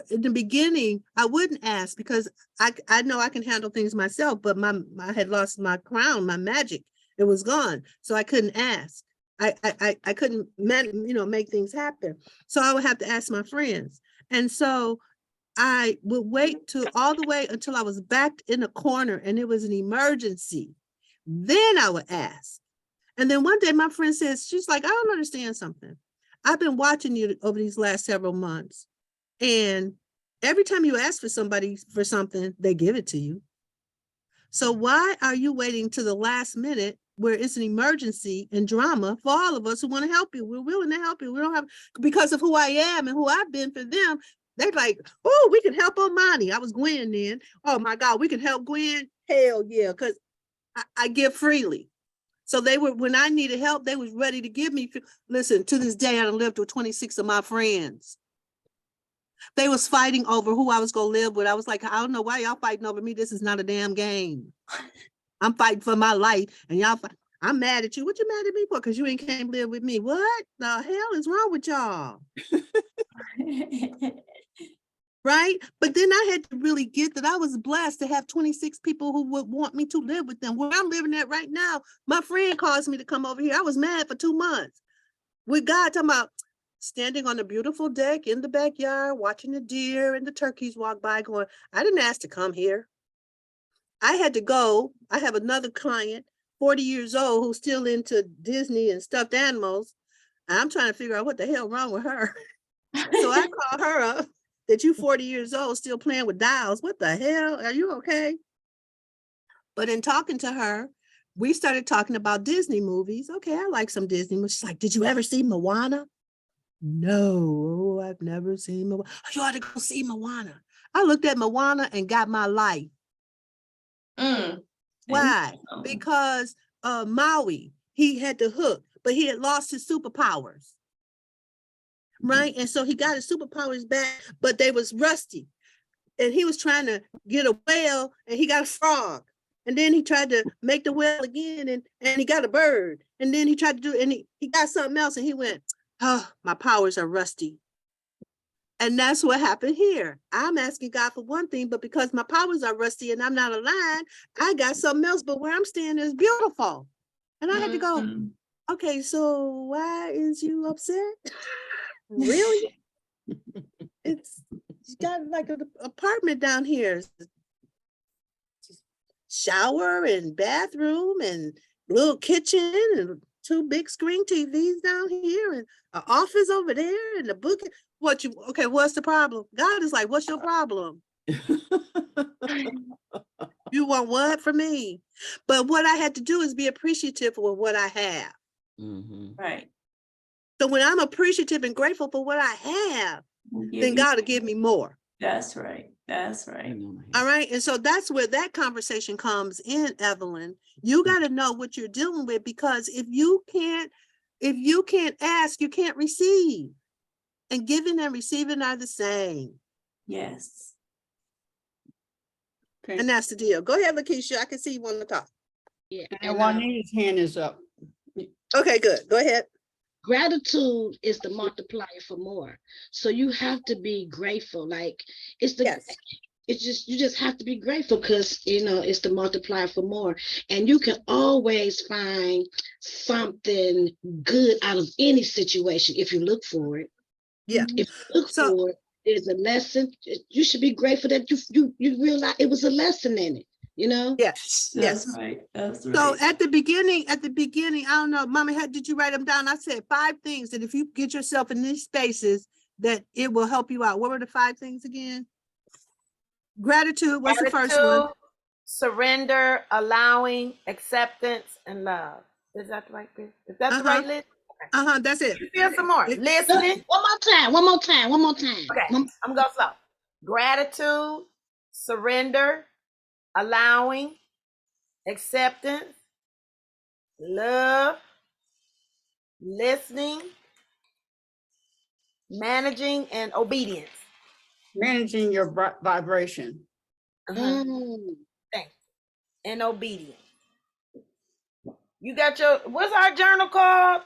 in the beginning, I wouldn't ask because I know I can handle things myself, but I had lost my crown, my magic. It was gone. So I couldn't ask. I couldn't make things happen. So I would have to ask my friends. And so I would wait all the way until I was backed in a corner and it was an emergency. Then I would ask. And then one day my friend says, she's like, I don't understand something. I've been watching you over these last several months. And every time you ask for somebody for something, they give it to you. So why are you waiting to the last minute where it's an emergency and drama for all of us who want to help you? We're willing to help you. We don't have, because of who I am and who I've been for them. They're like, oh, we can help Omani. I was Gwen then. Oh my God, we can help Gwen. Hell yeah, because I give freely. So they were, when I needed help, they was ready to give me. Listen, to this day, I done lived with 26 of my friends. They was fighting over who I was gonna live with. I was like, I don't know why y'all fighting over me. This is not a damn game. I'm fighting for my life, and y'all fight. I'm mad at you. What you mad at me for? Because you ain't came live with me. What the hell is wrong with y'all? Right? But then I had to really get that I was blessed to have 26 people who would want me to live with them. Where I'm living at right now, my friend calls me to come over here. I was mad for 2 months. With God talking about standing on a beautiful deck in the backyard, watching the deer and the turkeys walk by going, I didn't ask to come here. I had to go. I have another client, 40 years old, who's still into Disney and stuffed animals. I'm trying to figure out what the hell wrong with her. So I call her up. That you 40 years old still playing with dolls. What the hell? Are you okay? But in talking to her, we started talking about Disney movies. Okay, I like some Disney movies. She's like, did you ever see Moana? No, I've never seen Moana. You ought to go see Moana. I looked at Moana and got my life. Why? Because Maui, he had the hook, but he had lost his superpowers. Right? And so he got his superpowers back, but they was rusty. And he was trying to get a whale and he got a frog. And then he tried to make the whale again and he got a bird. And then he tried to do it and he got something else and he went, oh, my powers are rusty. And that's what happened here. I'm asking God for one thing, but because my powers are rusty and I'm not aligned, I got something else, but where I'm standing is beautiful. And I had to go, okay, so why is you upset? Really? It's got like an apartment down here. Shower and bathroom and little kitchen and 2 big screen TVs down here and an office over there and a book. What's the problem? God is like, what's your problem? You want what from me? But what I had to do is be appreciative of what I have. Right. So when I'm appreciative and grateful for what I have, then God will give me more. That's right. That's right. All right. And so that's where that conversation comes in, Evelyn. You got to know what you're dealing with, because if you can't ask, you can't receive. And giving and receiving are the same. Yes. Okay. And that's the deal. Go ahead, Lakeisha. I can see you want to talk. Yeah. And Juanita's hand is up. Okay, good. Go ahead. Gratitude is the multiplier for more. So you have to be grateful. Like it's just, you just have to be grateful because, it's the multiplier for more. And you can always find something good out of any situation if you look for it. Yeah. If you look for it, there's a lesson. You should be grateful that you realize it was a lesson in it, Yes. That's right. That's right. So at the beginning, I don't know, Mama, did you write them down? I said 5 things that if you get yourself in these spaces, that it will help you out. What were the 5 things again? Gratitude was the first one. surrender, allowing, acceptance, and love. Is that the right list? Is that the right list? That's it. Here's some more. Listening. One more time. Okay, I'm gonna go slow. Gratitude, surrender, allowing, acceptance, love, listening, managing, and obedience. Managing your vibration. Thanks. And obedience. You got your, what's our journal called?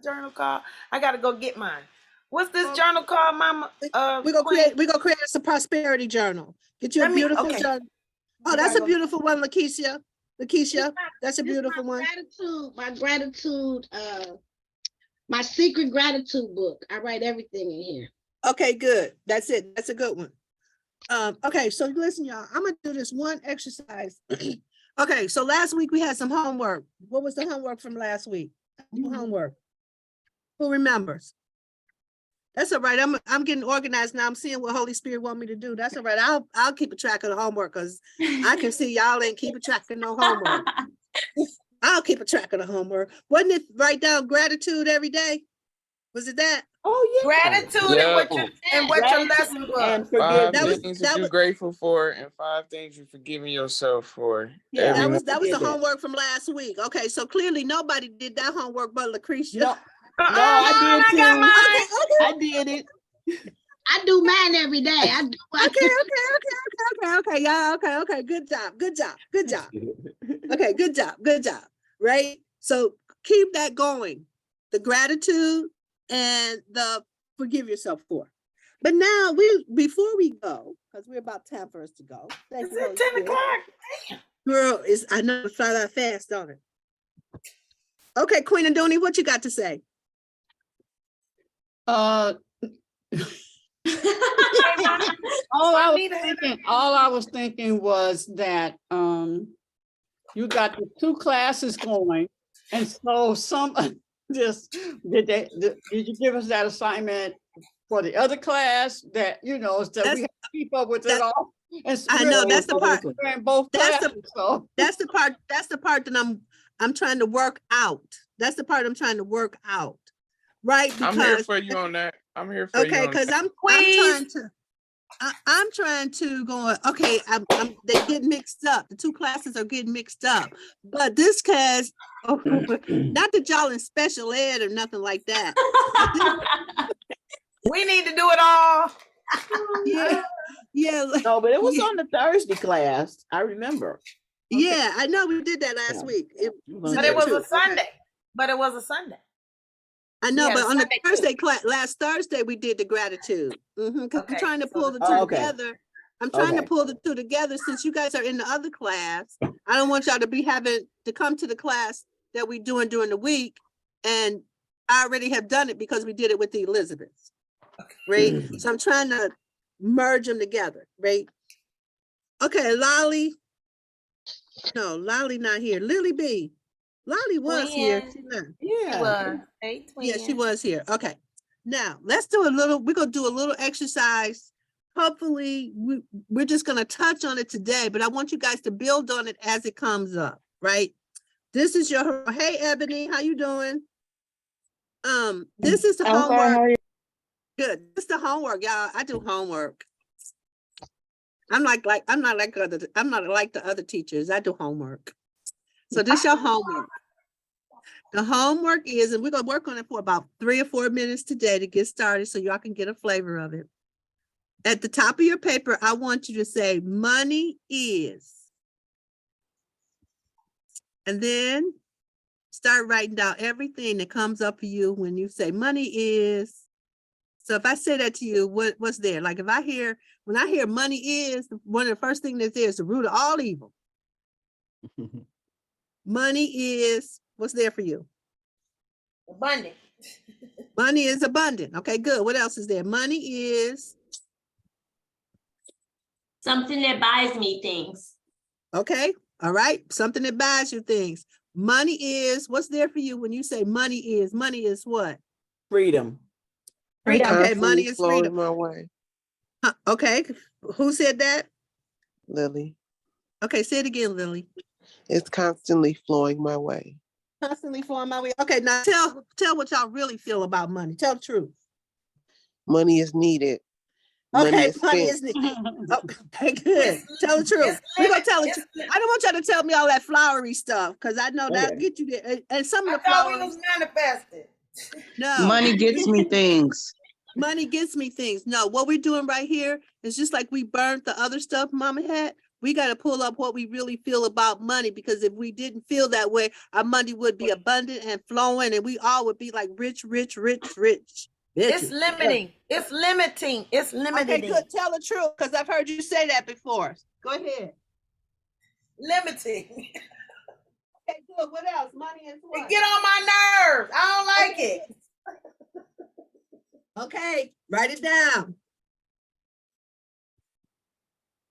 Journal called? I gotta go get mine. What's this journal called, Mama? We're gonna create us a prosperity journal. Get you a beautiful journal. Oh, that's a beautiful one, Lakeisha. That's a beautiful one. My gratitude, my secret gratitude book. I write everything in here. Okay, good. That's it. That's a good one. Okay, so listen, y'all, I'm gonna do this one exercise. Okay, so last week we had some homework. What was the homework from last week? Homework. Who remembers? That's all right. I'm getting organized now. I'm seeing what Holy Spirit want me to do. That's all right. I'll keep a track of the homework because I can see y'all ain't keeping track of no homework. I'll keep a track of the homework. Wasn't it write down gratitude every day? Was it that? Oh yeah. Gratitude and what your lesson was. Five That was- things that that you're was- grateful for and 5 things you're forgiving yourself for. Yeah, That was did the that. homework from last week. Okay, so clearly nobody did that homework but Lucretia. No, I did too. Okay. I did it. I do mine every day. I do. Okay. Yeah, okay. Good job. Okay, good job. Right? So keep that going. The gratitude and the forgive yourself for. But now before we go, because we're about time for us to go. Is it 10 o'clock? Girl, I know it fly that fast, don't it? Okay, Queen Adoni, what you got to say? All I was thinking was that you got the 2 classes going, and so did you give us that assignment for the other class that so we have to keep up with it all? And I know that's the part. That's the part that I'm trying to work out. That's the part I'm trying to work out. Right? Because, I'm here for you on that. I'm here for you. Okay, because I'm trying to go. Okay, they get mixed up. The 2 classes are getting mixed up. But this class, not that y'all in special ed or nothing like that. We need to do it all. Yeah. No, but it was on the Thursday class. I remember. Yeah, I know we did that last week. But it was a Sunday. I know, but on the Thursday class, last Thursday, we did the gratitude. Because I'm trying to pull the 2 together. I'm trying to pull the 2 together since you guys are in the other class. I don't want y'all to be having to come to the class that we doing during the week. And I already have done it because we did it with the Elizabeths. Right? So I'm trying to merge them together, right? Okay, Lolly. No, Lolly not here. Lily B. Lolly was here. Yeah. Yeah, she was here. Okay. Now let's do we're gonna do a little exercise. Hopefully, we're just gonna touch on it today, but I want you guys to build on it as it comes up, right? This is your hey Ebony, how you doing? This is the homework. Good. This is the homework, y'all. I do homework. I'm not like the other teachers. I do homework. So this your homework. The homework is, and we're gonna work on it for about 3 or 4 minutes today to get started so y'all can get a flavor of it. At the top of your paper, I want you to say money is. And then start writing down everything that comes up for you when you say money is. So if I say that to you, what's there? Like when I hear money is, one of the first things that's there is the root of all evil. Money is, what's there for you? Abundant. Money is abundant. Okay, good. What else is there? Money is something that buys me things. Okay, all right. Something that buys you things. Money is, what's there for you when you say money is? Money is what? Freedom. Okay, money is freedom. My way. Okay, who said that? Lily. Okay, say it again, Lily. It's constantly flowing my way. Constantly flowing my way. Okay, now tell what y'all really feel about money. Tell the truth. Money is needed. Money Okay, is money spent. is needed. Okay, good. Tell the truth. We're gonna tell the truth. I don't want y'all to tell me all that flowery stuff because I know that'll get you there. And some of the I thought we flowery was manifested. no. Money gets me things. Money gets me things. No, what we're doing right here is just like we burned the other stuff Mama had. We got to pull up what we really feel about money, because if we didn't feel that way, our money would be abundant and flowing, and we all would be like rich, rich, rich, rich. It's Bitches. limiting. It's limiting. It's limiting. Okay, good. Tell the truth, because I've heard you say that before. Go ahead. Limiting. Okay, good. What else? Money is what? Get on my nerves. I don't like it. Okay, write it down.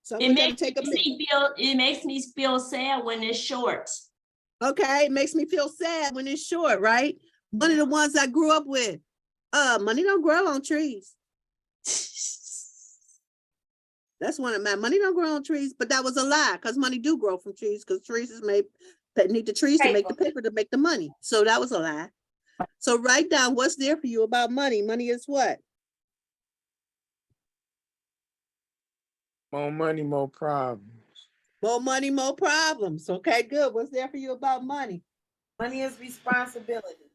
So It we're gonna makes take a minute. it makes me feel sad when it's short. Okay, it makes me feel sad when it's short, right? One of the ones I grew up with. Money don't grow on trees. That's one of my money don't grow on trees, but that was a lie, because money do grow from trees, because trees is made that need the trees to make the paper to make the money. So that was a lie. So write down what's there for you about money. Money is what? More money, more problems. More money, more problems. Okay, good. What's there for you about money? Money is responsibility.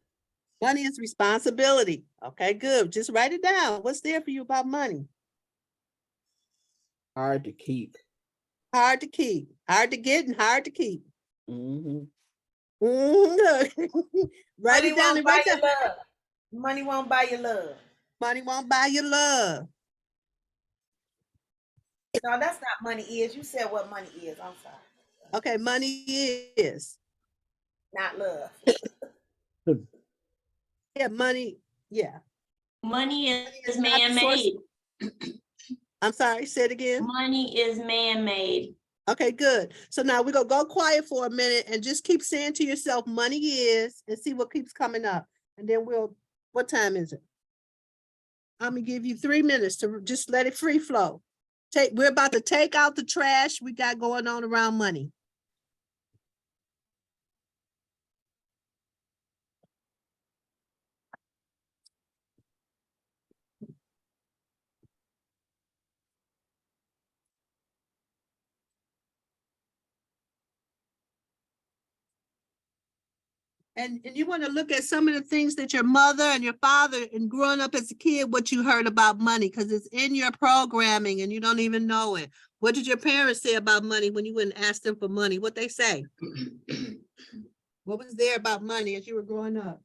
Money is responsibility. Okay, good. Just write it down. What's there for you about money? Hard to keep. Hard to keep. Hard to get and hard to keep. Mm-hmm. Write Money it down won't and buy write you down. love. Money won't buy you love. Money won't buy you love. No, that's not money is. You said what money is. I'm sorry. Okay, money is. Not love. Yeah, money. Yeah. Money is Not the source. man-made. I'm sorry, say it again. Money is man-made. Okay, good. So now we're gonna go quiet for a minute and just keep saying to yourself, money is, and see what keeps coming up. And then what time is it? I'm gonna give you 3 minutes to just let it free flow. We're about to take out the trash we got going on around money. And you want to look at some of the things that your mother and your father and growing up as a kid, what you heard about money, because it's in your programming and you don't even know it. What did your parents say about money when you went and asked them for money? What they say? What was there about money as you were growing up?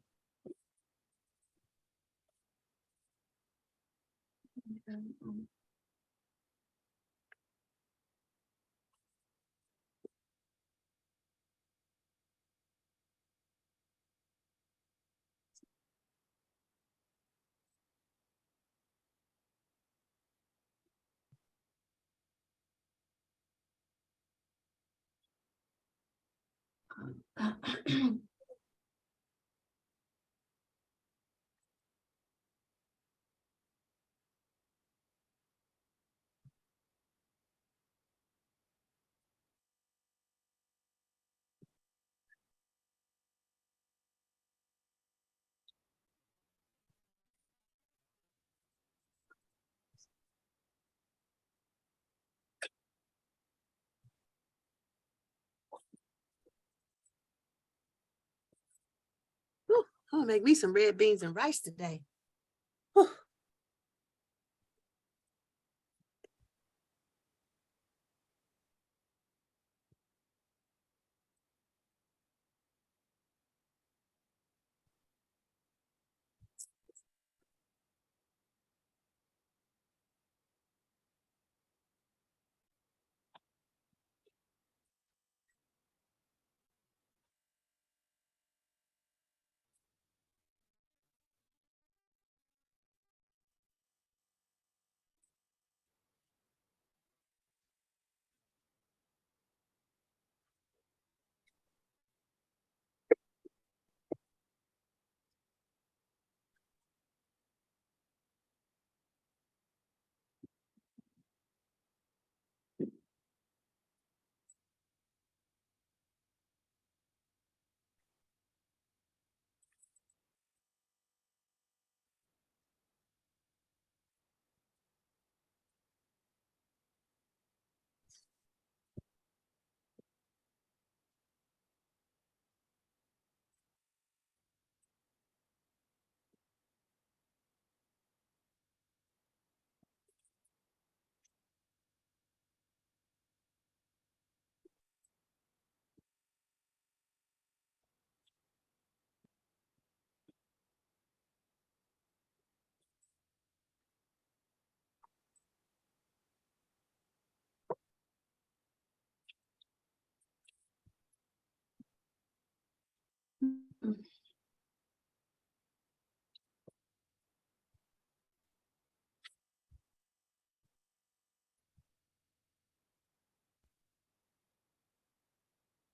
Whew, I'm gonna make me some red beans and rice today. Whew.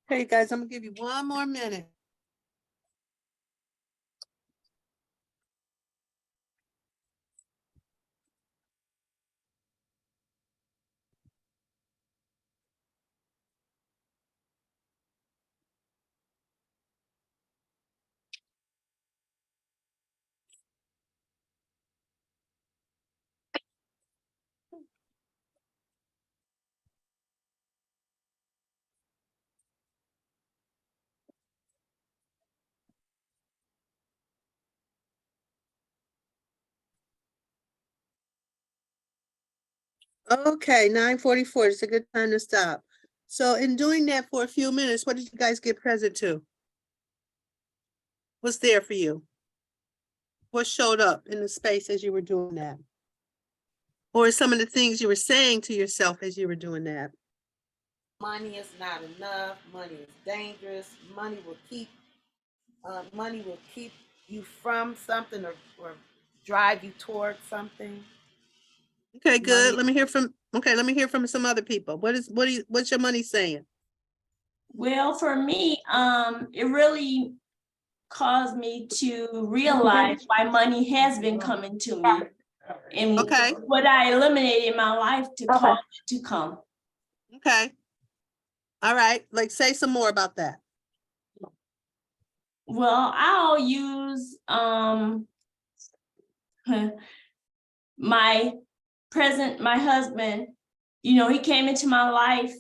Hey guys, I'm gonna give you one more minute. Okay, 9:44. It's a good time to stop. So in doing that for a few minutes, what did you guys get present to? What's there for you? What showed up in the space as you were doing that? Or some of the things you were saying to yourself as you were doing that? Money is not enough. Money is dangerous. Money will keep you from something or drive you towards something. Okay, good. Money. Let me hear from some other people. What's your money saying? Well, for me, it really caused me to realize why money has been coming to me and Okay, what I eliminated in my life to cause it to come. okay. All right, like say some more about that. Well, I'll use my husband. He came into my life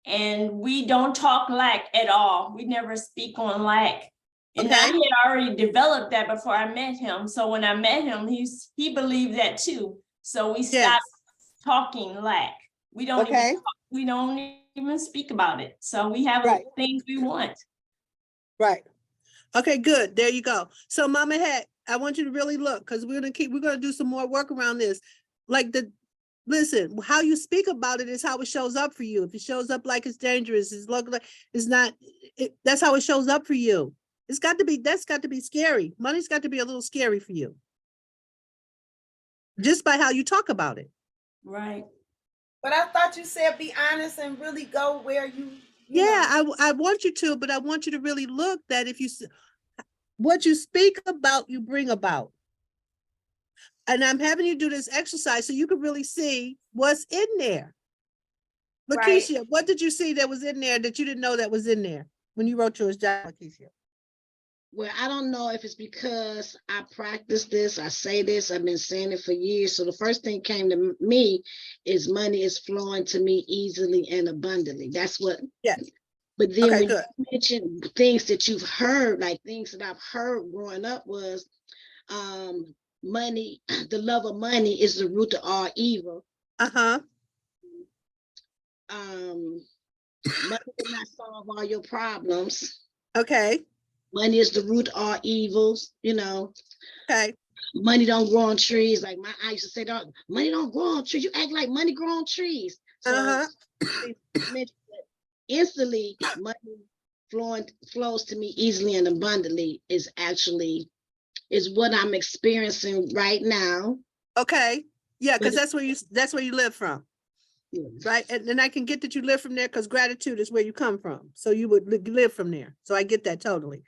and we don't talk lack at all. We never speak on lack. And I Okay, had already developed that before I met him. So when I met him, he believed that too. So we stopped talking lack. We don't okay, even speak about it. So we have right, things we want. right. Okay, good. There you go. So Mama Het, I want you to really look because we're gonna do some more work around this. Listen, how you speak about it is how it shows up for you. If it shows up like it's dangerous, it's not, that's how it shows up for you. That's got to be scary. Money's got to be a little scary for you. Just by how you talk about it. Right. But I thought you said be honest and really go where you Yeah, I want you to, but I want you to really look that what you speak about, you bring about. And I'm having you do this exercise so you can really see what's in there. Right. Lakeisha, what did you see that was in there that you didn't know that was in there when you wrote yours down, Lakeisha? Well, I don't know if it's because I practice this, I say this, I've been saying it for years. So the first thing came to me is money is flowing to me easily and abundantly. That's what. Yeah. But then Okay, when good. you mention things that you've heard, like things that I've heard growing up was money, the love of money is the root of all evil. Uh-huh. Money will not solve all your problems. Okay. Money is the root of all evils, Okay. Money don't grow on trees. Like I used to say, money don't grow on trees. You act like money grow on trees. So instantly, money flows to me easily and abundantly is what I'm experiencing right now. Okay. Yeah, because that's where you live from. Yes. Right. And I can get that you live from there because gratitude is where you come from. So you would live from there. So I get that totally.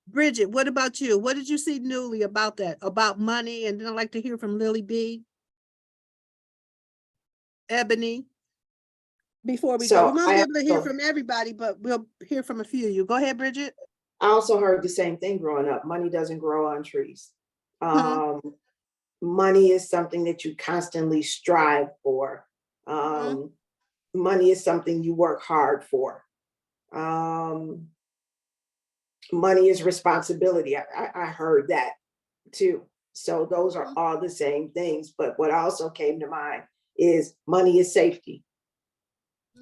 Bridget, what about you? What did you see newly about that, about money? And then I'd like to hear from Lily B. Ebony. Before we go, we won't be able to hear from everybody, but we'll hear from a few of you. Go ahead, Bridget. I also heard the same thing growing up. Money doesn't grow on trees. Money is something that you constantly strive for. Money is something you work hard for. Money is responsibility. I heard that too. So those are all the same things. But what also came to mind is money is safety.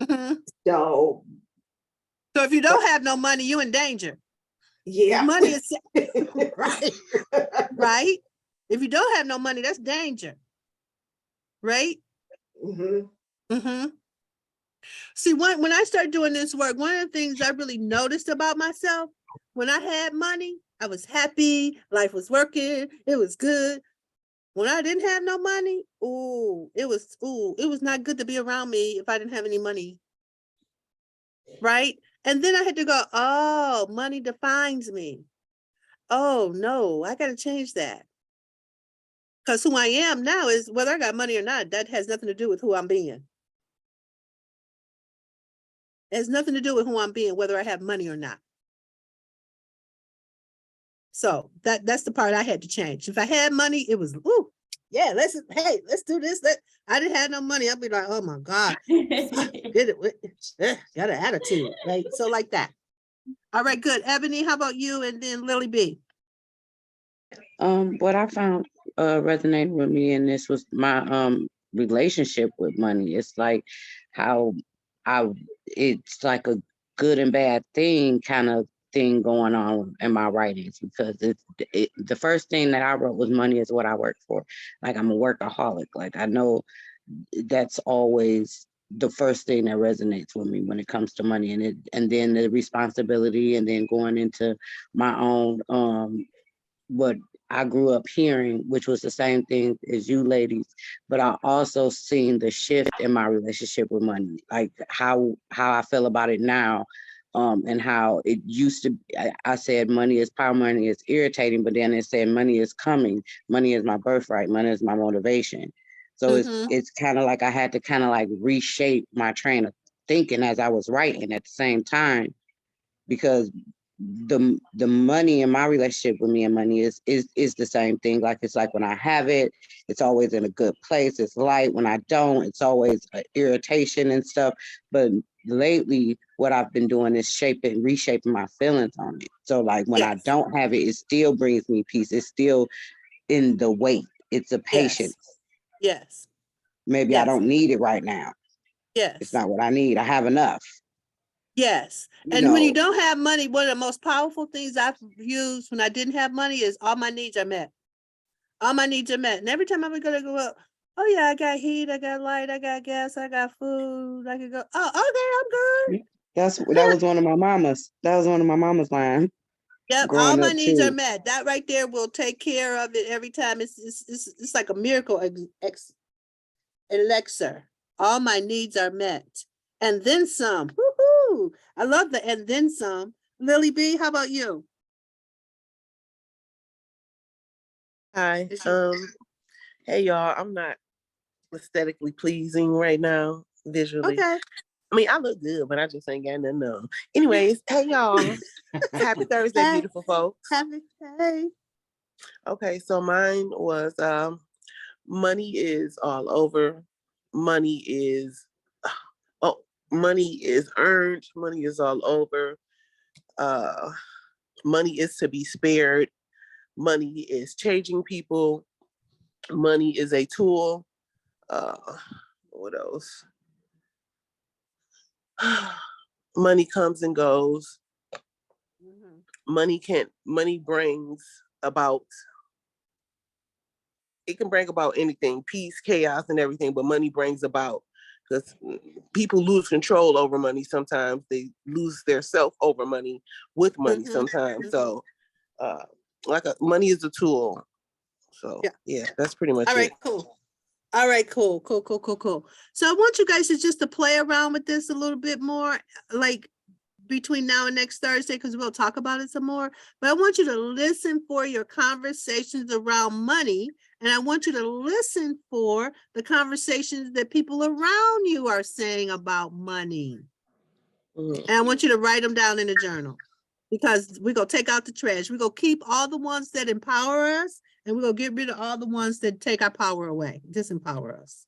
So if you don't have no money, you're in danger. Yeah. Money is right. Right. If you don't have no money, that's danger. Right? See, when I started doing this work, one of the things I really noticed about myself, when I had money, I was happy, life was working, it was good. When I didn't have no money, it was not good to be around me if I didn't have any money. right? And then I had to go, oh, money defines me. Oh no, I got to change that. Because who I am now is whether I got money or not, that has nothing to do with who I'm being. It has nothing to do with who I'm being, whether I have money or not. So that's the part I had to change. If I had money, it was, ooh, yeah, let's do this. I didn't have no money. I'd be like, oh my God, get it, got an attitude, right? So like that. All right, good. Ebony, how about you? And then Lily B. What I found resonated with me, and this was my relationship with money. It's like how I it's like a good and bad thing kind of thing going on in my writings, because the first thing that I wrote was money is what I work for. Like, I'm a workaholic. Like, I know that's always the first thing that resonates with me when it comes to money, and then the responsibility, and then going into my own what I grew up hearing, which was the same thing as you ladies, but I also seen the shift in my relationship with money, like how I feel about it now. And how it used to be, I said money is power, money is irritating, but then it said money is coming, money is my birthright, money is my motivation. So it's kind of like I had to kind of like reshape my train of thinking as I was writing at the same time, because the money in my relationship with me and money is the same thing. Like, it's like when I have it, it's always in a good place. It's light. When I don't, it's always irritation and stuff. But lately, what I've been doing is reshaping my feelings on it. So like when I don't have it, it still brings me peace. It's still in the wait. It's a patience. Yes. Maybe I don't need it right now. Yes. It's not what I need. I have enough. Yes. And when you don't have money, one of the most powerful things I've used when I didn't have money is all my needs are met. All my needs are met. And every time I'm gonna go up, oh yeah, I got heat, I got light, I got gas, I got food. I can go, oh, okay, I'm good. That was one of my mama's. That was one of my mama's line. Yep, all my needs are met. That right there will take care of it every time. It's like a miracle elixir. All my needs are met. And then some. Woohoo! I love the and then some. Lily B, how about you? Hi. Hey y'all. I'm not aesthetically pleasing right now, visually. Okay. I mean, I look good, but I just ain't got nothing on. Anyways, hey y'all. Happy Thursday, beautiful folks. Happy hey. Okay, so mine was money is all over. Money is money is earned, money is all over. Money is to be spared. Money is changing people. Money is a tool. What else? Money comes and goes. Money brings about, it can bring about anything, peace, chaos, and everything, but money brings about, because people lose control over money sometimes. They lose their self over money with money sometimes. So money is a tool. So yeah, that's pretty much it. All right, cool. All right, cool. So I want you guys to play around with this a little bit more, like between now and next Thursday, because we'll talk about it some more. But I want you to listen for your conversations around money, and I want you to listen for the conversations that people around you are saying about money. And I want you to write them down in a journal, because we're going to take out the trash. We're going to keep all the ones that empower us, and we're going to get rid of all the ones that take our power away, disempower us.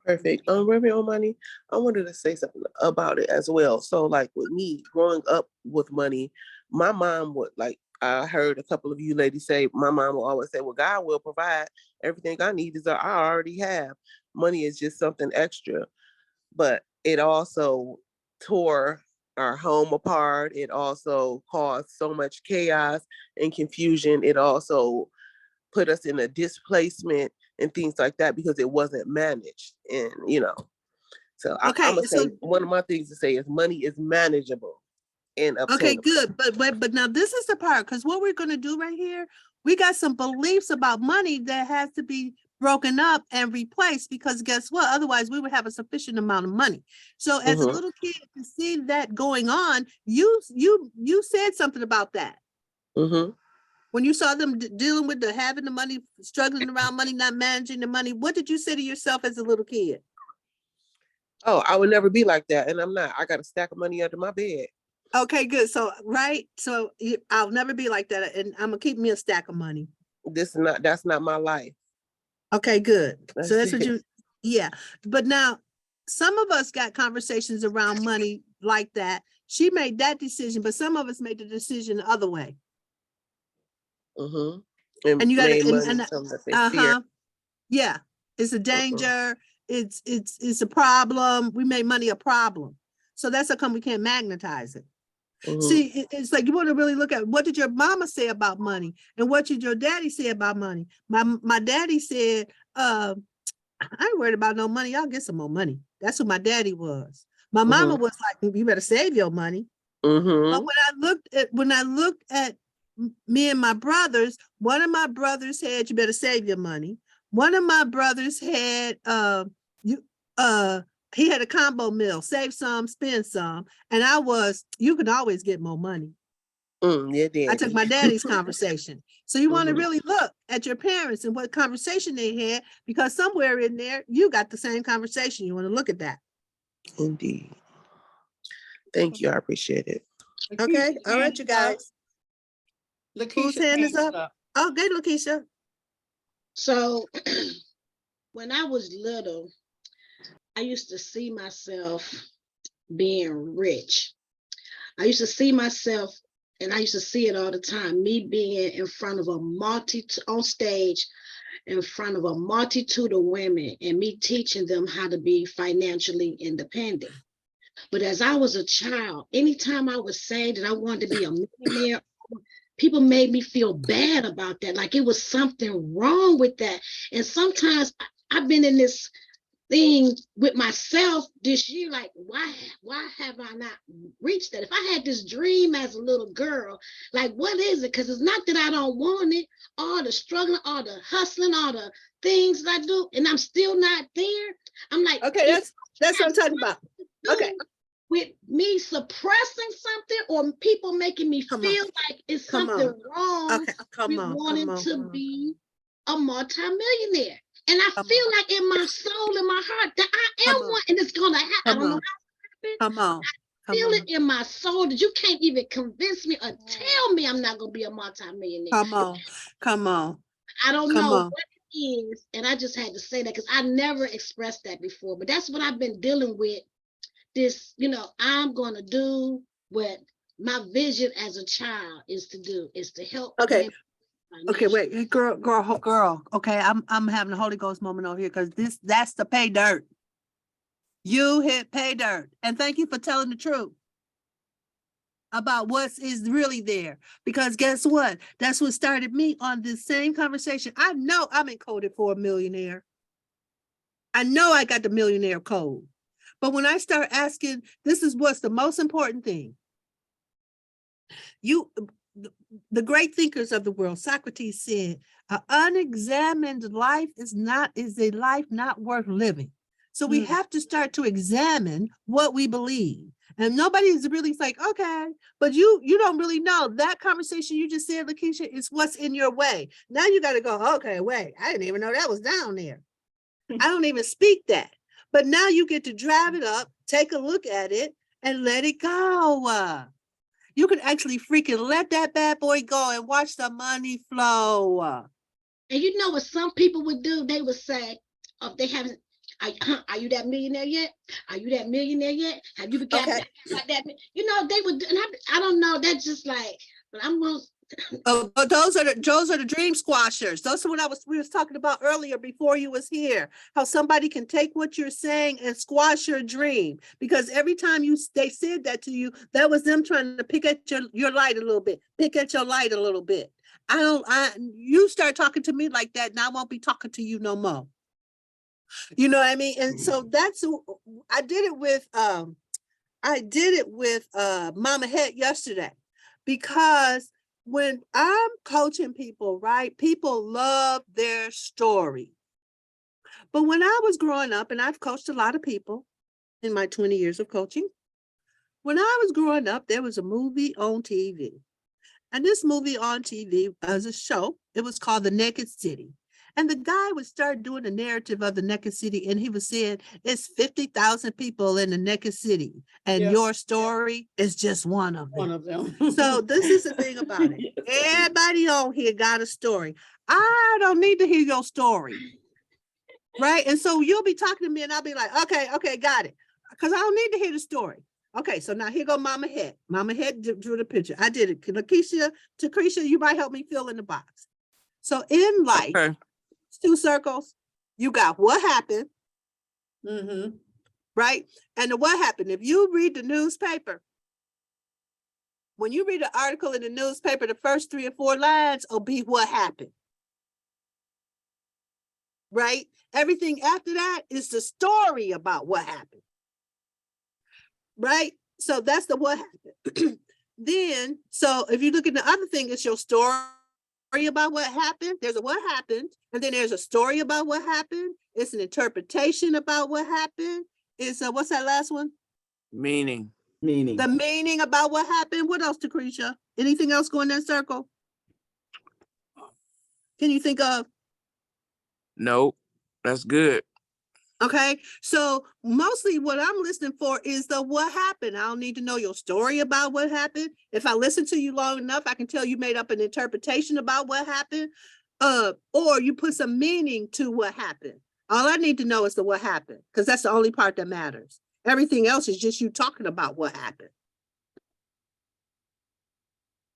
Perfect. Reverend Omani, I wanted to say something about it as well. So like with me growing up with money, my mom would, like I heard a couple of you ladies say, my mom will always say, well, God will provide. Everything I need is I already have. Money is just something extra. But it also tore our home apart. It also caused so much chaos and confusion. It also put us in a displacement and things like that, because it wasn't managed. And so I'm gonna say one of my things to say is money is manageable and obtainable. Okay, good. But now this is the part, because what we're going to do right here, we got some beliefs about money that has to be broken up and replaced, because guess what? Otherwise, we would have a sufficient amount of money. So as a little kid, to see that going on, you said something about that. When you saw them dealing with having the money, struggling around money, not managing the money, what did you say to yourself as a little kid? Oh, I would never be like that, and I'm not. I got a stack of money under my bed. Okay, good. So, right. So I'll never be like that. And I'm gonna keep me a stack of money. That's not my life. Okay, good. So that's what it. yeah. But now some of us got conversations around money like that. She made that decision, but some of us made the decision the other way. And you got to, yeah, it's a danger. It's a problem. We made money a problem. So that's how come we can't magnetize it. See, it's like you want to really look at what did your mama say about money and what did your daddy say about money. My daddy said, I ain't worried about no money. Y'all get some more money. That's who my daddy was. My mama was like, you better save your money. But when I looked at me and my brothers, one of my brothers had, you better save your money. One of my brothers had, he had a combo meal, save some, spend some. And I was, you can always get more money. I took my daddy's conversation. So you want to really look at your parents and what conversation they had, because somewhere in there, you got the same conversation. You want to look at that. Indeed. Thank you. I appreciate it. Okay. All right, you guys. Whose hand is up? Oh, good, Lakeisha. So when I was little, I used to see myself being rich. I used to see myself, and I used to see it all the time, me being in front of on stage in front of a multitude of women and me teaching them how to be financially independent. But as I was a child, anytime I was saying that I wanted to be a millionaire, people made me feel bad about that. Like it was something wrong with that. And sometimes I've been in this thing with myself this year, like why have I not reached that? If I had this dream as a little girl, like what is it? Because it's not that I don't want it, all the struggling, all the hustling, all the things that I do, and I'm still not there. I'm like, okay, that's what I'm talking about. Okay, with me suppressing something or people making me feel like it's something wrong with wanting to be a multimillionaire. And I feel like in my soul, in my heart, that I am one, and it's gonna happen. I don't know how it's happening. I feel it in my soul that you can't even convince me or tell me I'm not gonna be a multimillionaire. Come on. I don't know what it is, and I just had to say that because I never expressed that before. But that's what I've been dealing with. This, I'm gonna do what my vision as a child is to do, is to help. Okay, wait, hey, girl. Okay, I'm having a Holy Ghost moment over here because that's the pay dirt. You hit pay dirt, and thank you for telling the truth about what is really there. Because guess what? That's what started me on this same conversation. I know I'm encoded for a millionaire. I know I got the millionaire code, but when I start asking, this is what's the most important thing. The great thinkers of the world, Socrates said, an unexamined life is a life not worth living. So we have to start to examine what we believe. And nobody's really like, okay, but you don't really know. That conversation you just said, Lakeisha, is what's in your way. Now you got to go, okay, wait, I didn't even know that was down there. I don't even speak that. But now you get to drive it up, take a look at it, and let it go. You can actually freaking let that bad boy go and watch the money flow. And you know what some people would do? They would say, oh, they haven't, are you that millionaire yet? Are you that millionaire yet? Have you got that? They would, and I don't know, that's just like, but I'm going to. Those are the dream squashers. Those are what we was talking about earlier before you was here. How somebody can take what you're saying and squash your dream. Because every time they said that to you, that was them trying to pick at your light a little bit. Pick at your light a little bit. You start talking to me like that, and I won't be talking to you no more. You know what I mean? And so I did it with Mama Het yesterday, because when I'm coaching people, right, people love their story. But when I was growing up, and I've coached a lot of people in my 20 years of coaching, when I was growing up, there was a movie on TV. And this movie on TV was a show. It was called The Naked City. And the guy would start doing the narrative of the naked city. And he was saying, it's 50,000 people in the naked city. And Yeah. your story is just one of them. One of them. So this is the thing about it. Everybody on here got a story. I don't need to hear your story. Right? And so you'll be talking to me and I'll be like, okay, got it. Because I don't need to hear the story. Okay, so now here go Mama Het. Mama Het drew the picture. I did it. Tacrecia, you might help me fill in the box. So in life, Okay. it's 2 circles. You got what happened, Mm-hmm. right? And the what happened. If you read the newspaper, when you read an article in the newspaper, the first 3 or 4 lines will be what happened. Right? Everything after that is the story about what happened. Right? So that's the what happened. Then, so if you look at the other thing, it's your story about what happened. There's a what happened, and then there's a story about what happened. It's an interpretation about what happened. It's what's that last one? Meaning. Meaning. The meaning about what happened. What else, Tacrecia? Anything else go in that circle? Can you think of? Nope. That's good. Okay, so mostly what I'm listening for is the what happened. I don't need to know your story about what happened. If I listen to you long enough, I can tell you made up an interpretation about what happened, or you put some meaning to what happened. All I need to know is the what happened, because that's the only part that matters. Everything else is just you talking about what happened.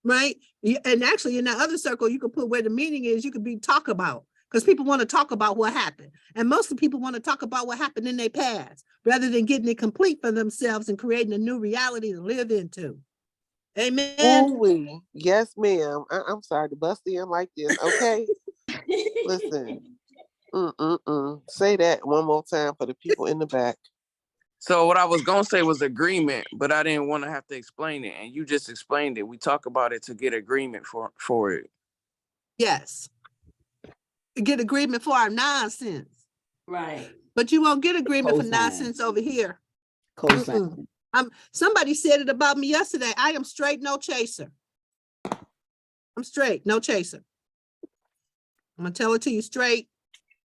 Right? And actually in that other circle, you could put where the meaning is, you could be talk about. Because people want to talk about what happened. And most of the people want to talk about what happened in their past, rather than getting it complete for themselves and creating a new reality to live into. Amen. Ooh-wee. Yes, ma'am. I'm sorry to bust in like this. Okay. Listen. Say that one more time for the people in the back. So what I was gonna say was agreement, but I didn't want to have to explain it, and you just explained it. We talk about it to get agreement for it. Yes. Get agreement for our nonsense. Right. But you won't get agreement for Cosign. nonsense over here. Cosign. Somebody said it about me yesterday. I am straight, no chaser. I'm straight, no chaser. I'm gonna tell it to you straight,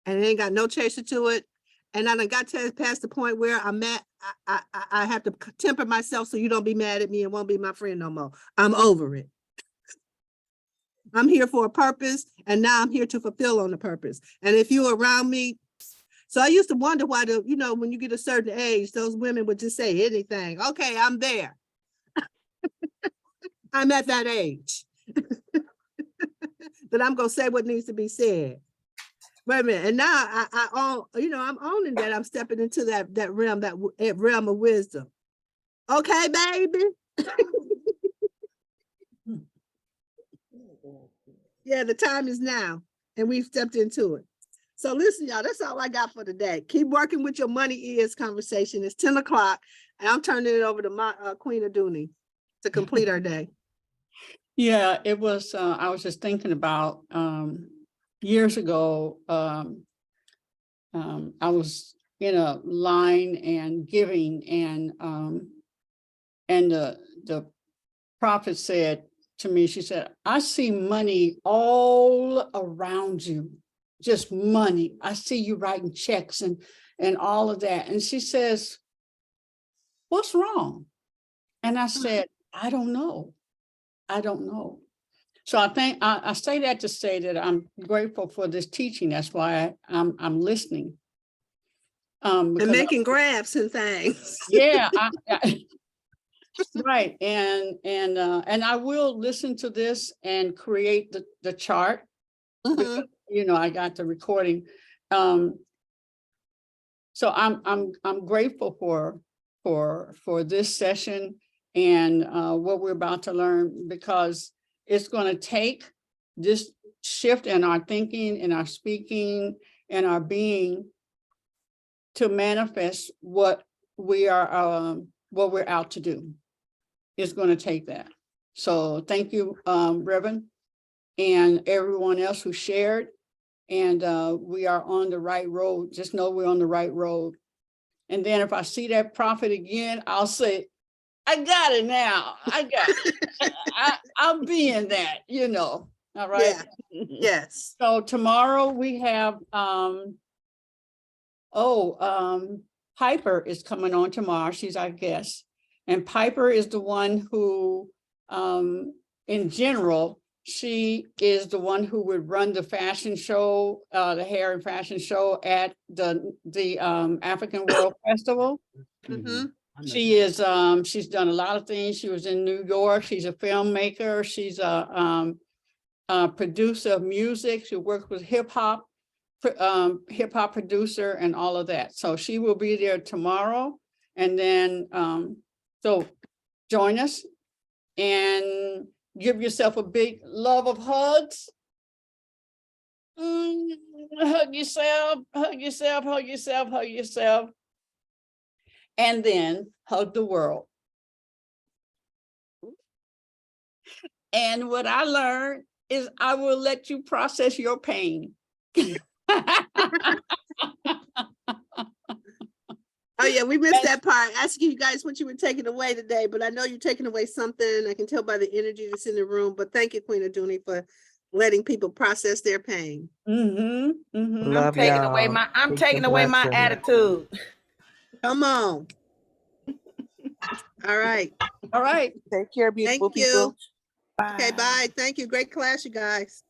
and it ain't got no chaser to it. And I done got past the point where I'm mad. I have to temper myself so you don't be mad at me and won't be my friend no more. I'm over it. I'm here for a purpose, and now I'm here to fulfill on the purpose. And if you're around me, so I used to wonder why when you get a certain age, those women would just say anything. Okay, I'm there. I'm at that age. That I'm gonna say what needs to be said. Wait a minute, and now I'm owning that I'm stepping into that realm of wisdom. Okay, baby. Yeah, the time is now, and we've stepped into it. So listen, y'all, that's all I got for today. Keep working with your money is conversation. It's 10 o'clock, and I'm turning it over to my Queen Aduni to complete our day. Yeah, it was, I was just thinking about years ago, I was in a line and giving, and the prophet said to me, she said, I see money all around you, just money. I see you writing checks and all of that. And she says, what's wrong? And I said, I don't know. I don't know. So I think I say that to say that I'm grateful for this teaching. That's why I'm listening. And making graphs and things. Yeah, right. And I will listen to this and create the chart. Because, I got the recording. So I'm grateful for this session and what we're about to learn, because it's going to take this shift in our thinking, in our speaking, and our being to manifest what we're out to do. It's going to take that. So thank you, Reverend, and everyone else who shared. And we are on the right road. Just know we're on the right road. And then if I see that prophet again, I'll say, I got it now. I got it. I'll be in that, you know. All right. Yeah. Yes. So tomorrow we have Piper is coming on tomorrow. She's our guest. And Piper is the one who in general, she is the one who would run the fashion show, the hair and fashion show at the African World Festival. Mm-hmm. She is she's done a lot of things. She was in New York. She's a filmmaker. She's a producer of music. She works with hip hop producer and all of that. So she will be there tomorrow. And then so join us and give yourself a big love of hugs. Hug yourself, hug yourself, hug yourself, hug yourself. And then hug the world. And what I learned is I will let you process your pain. Oh yeah, we missed that part. Asking you guys what you were taking away today, but I know you're taking away something. I can tell by the energy that's in the room. But thank you, Queen Aduni, for letting people process their pain. Mm-hmm, mm-hmm. I'm taking away my attitude. Come on. All right. All right. Take care, beautiful Thank you. people. Okay, bye. Thank you. Great class, you guys.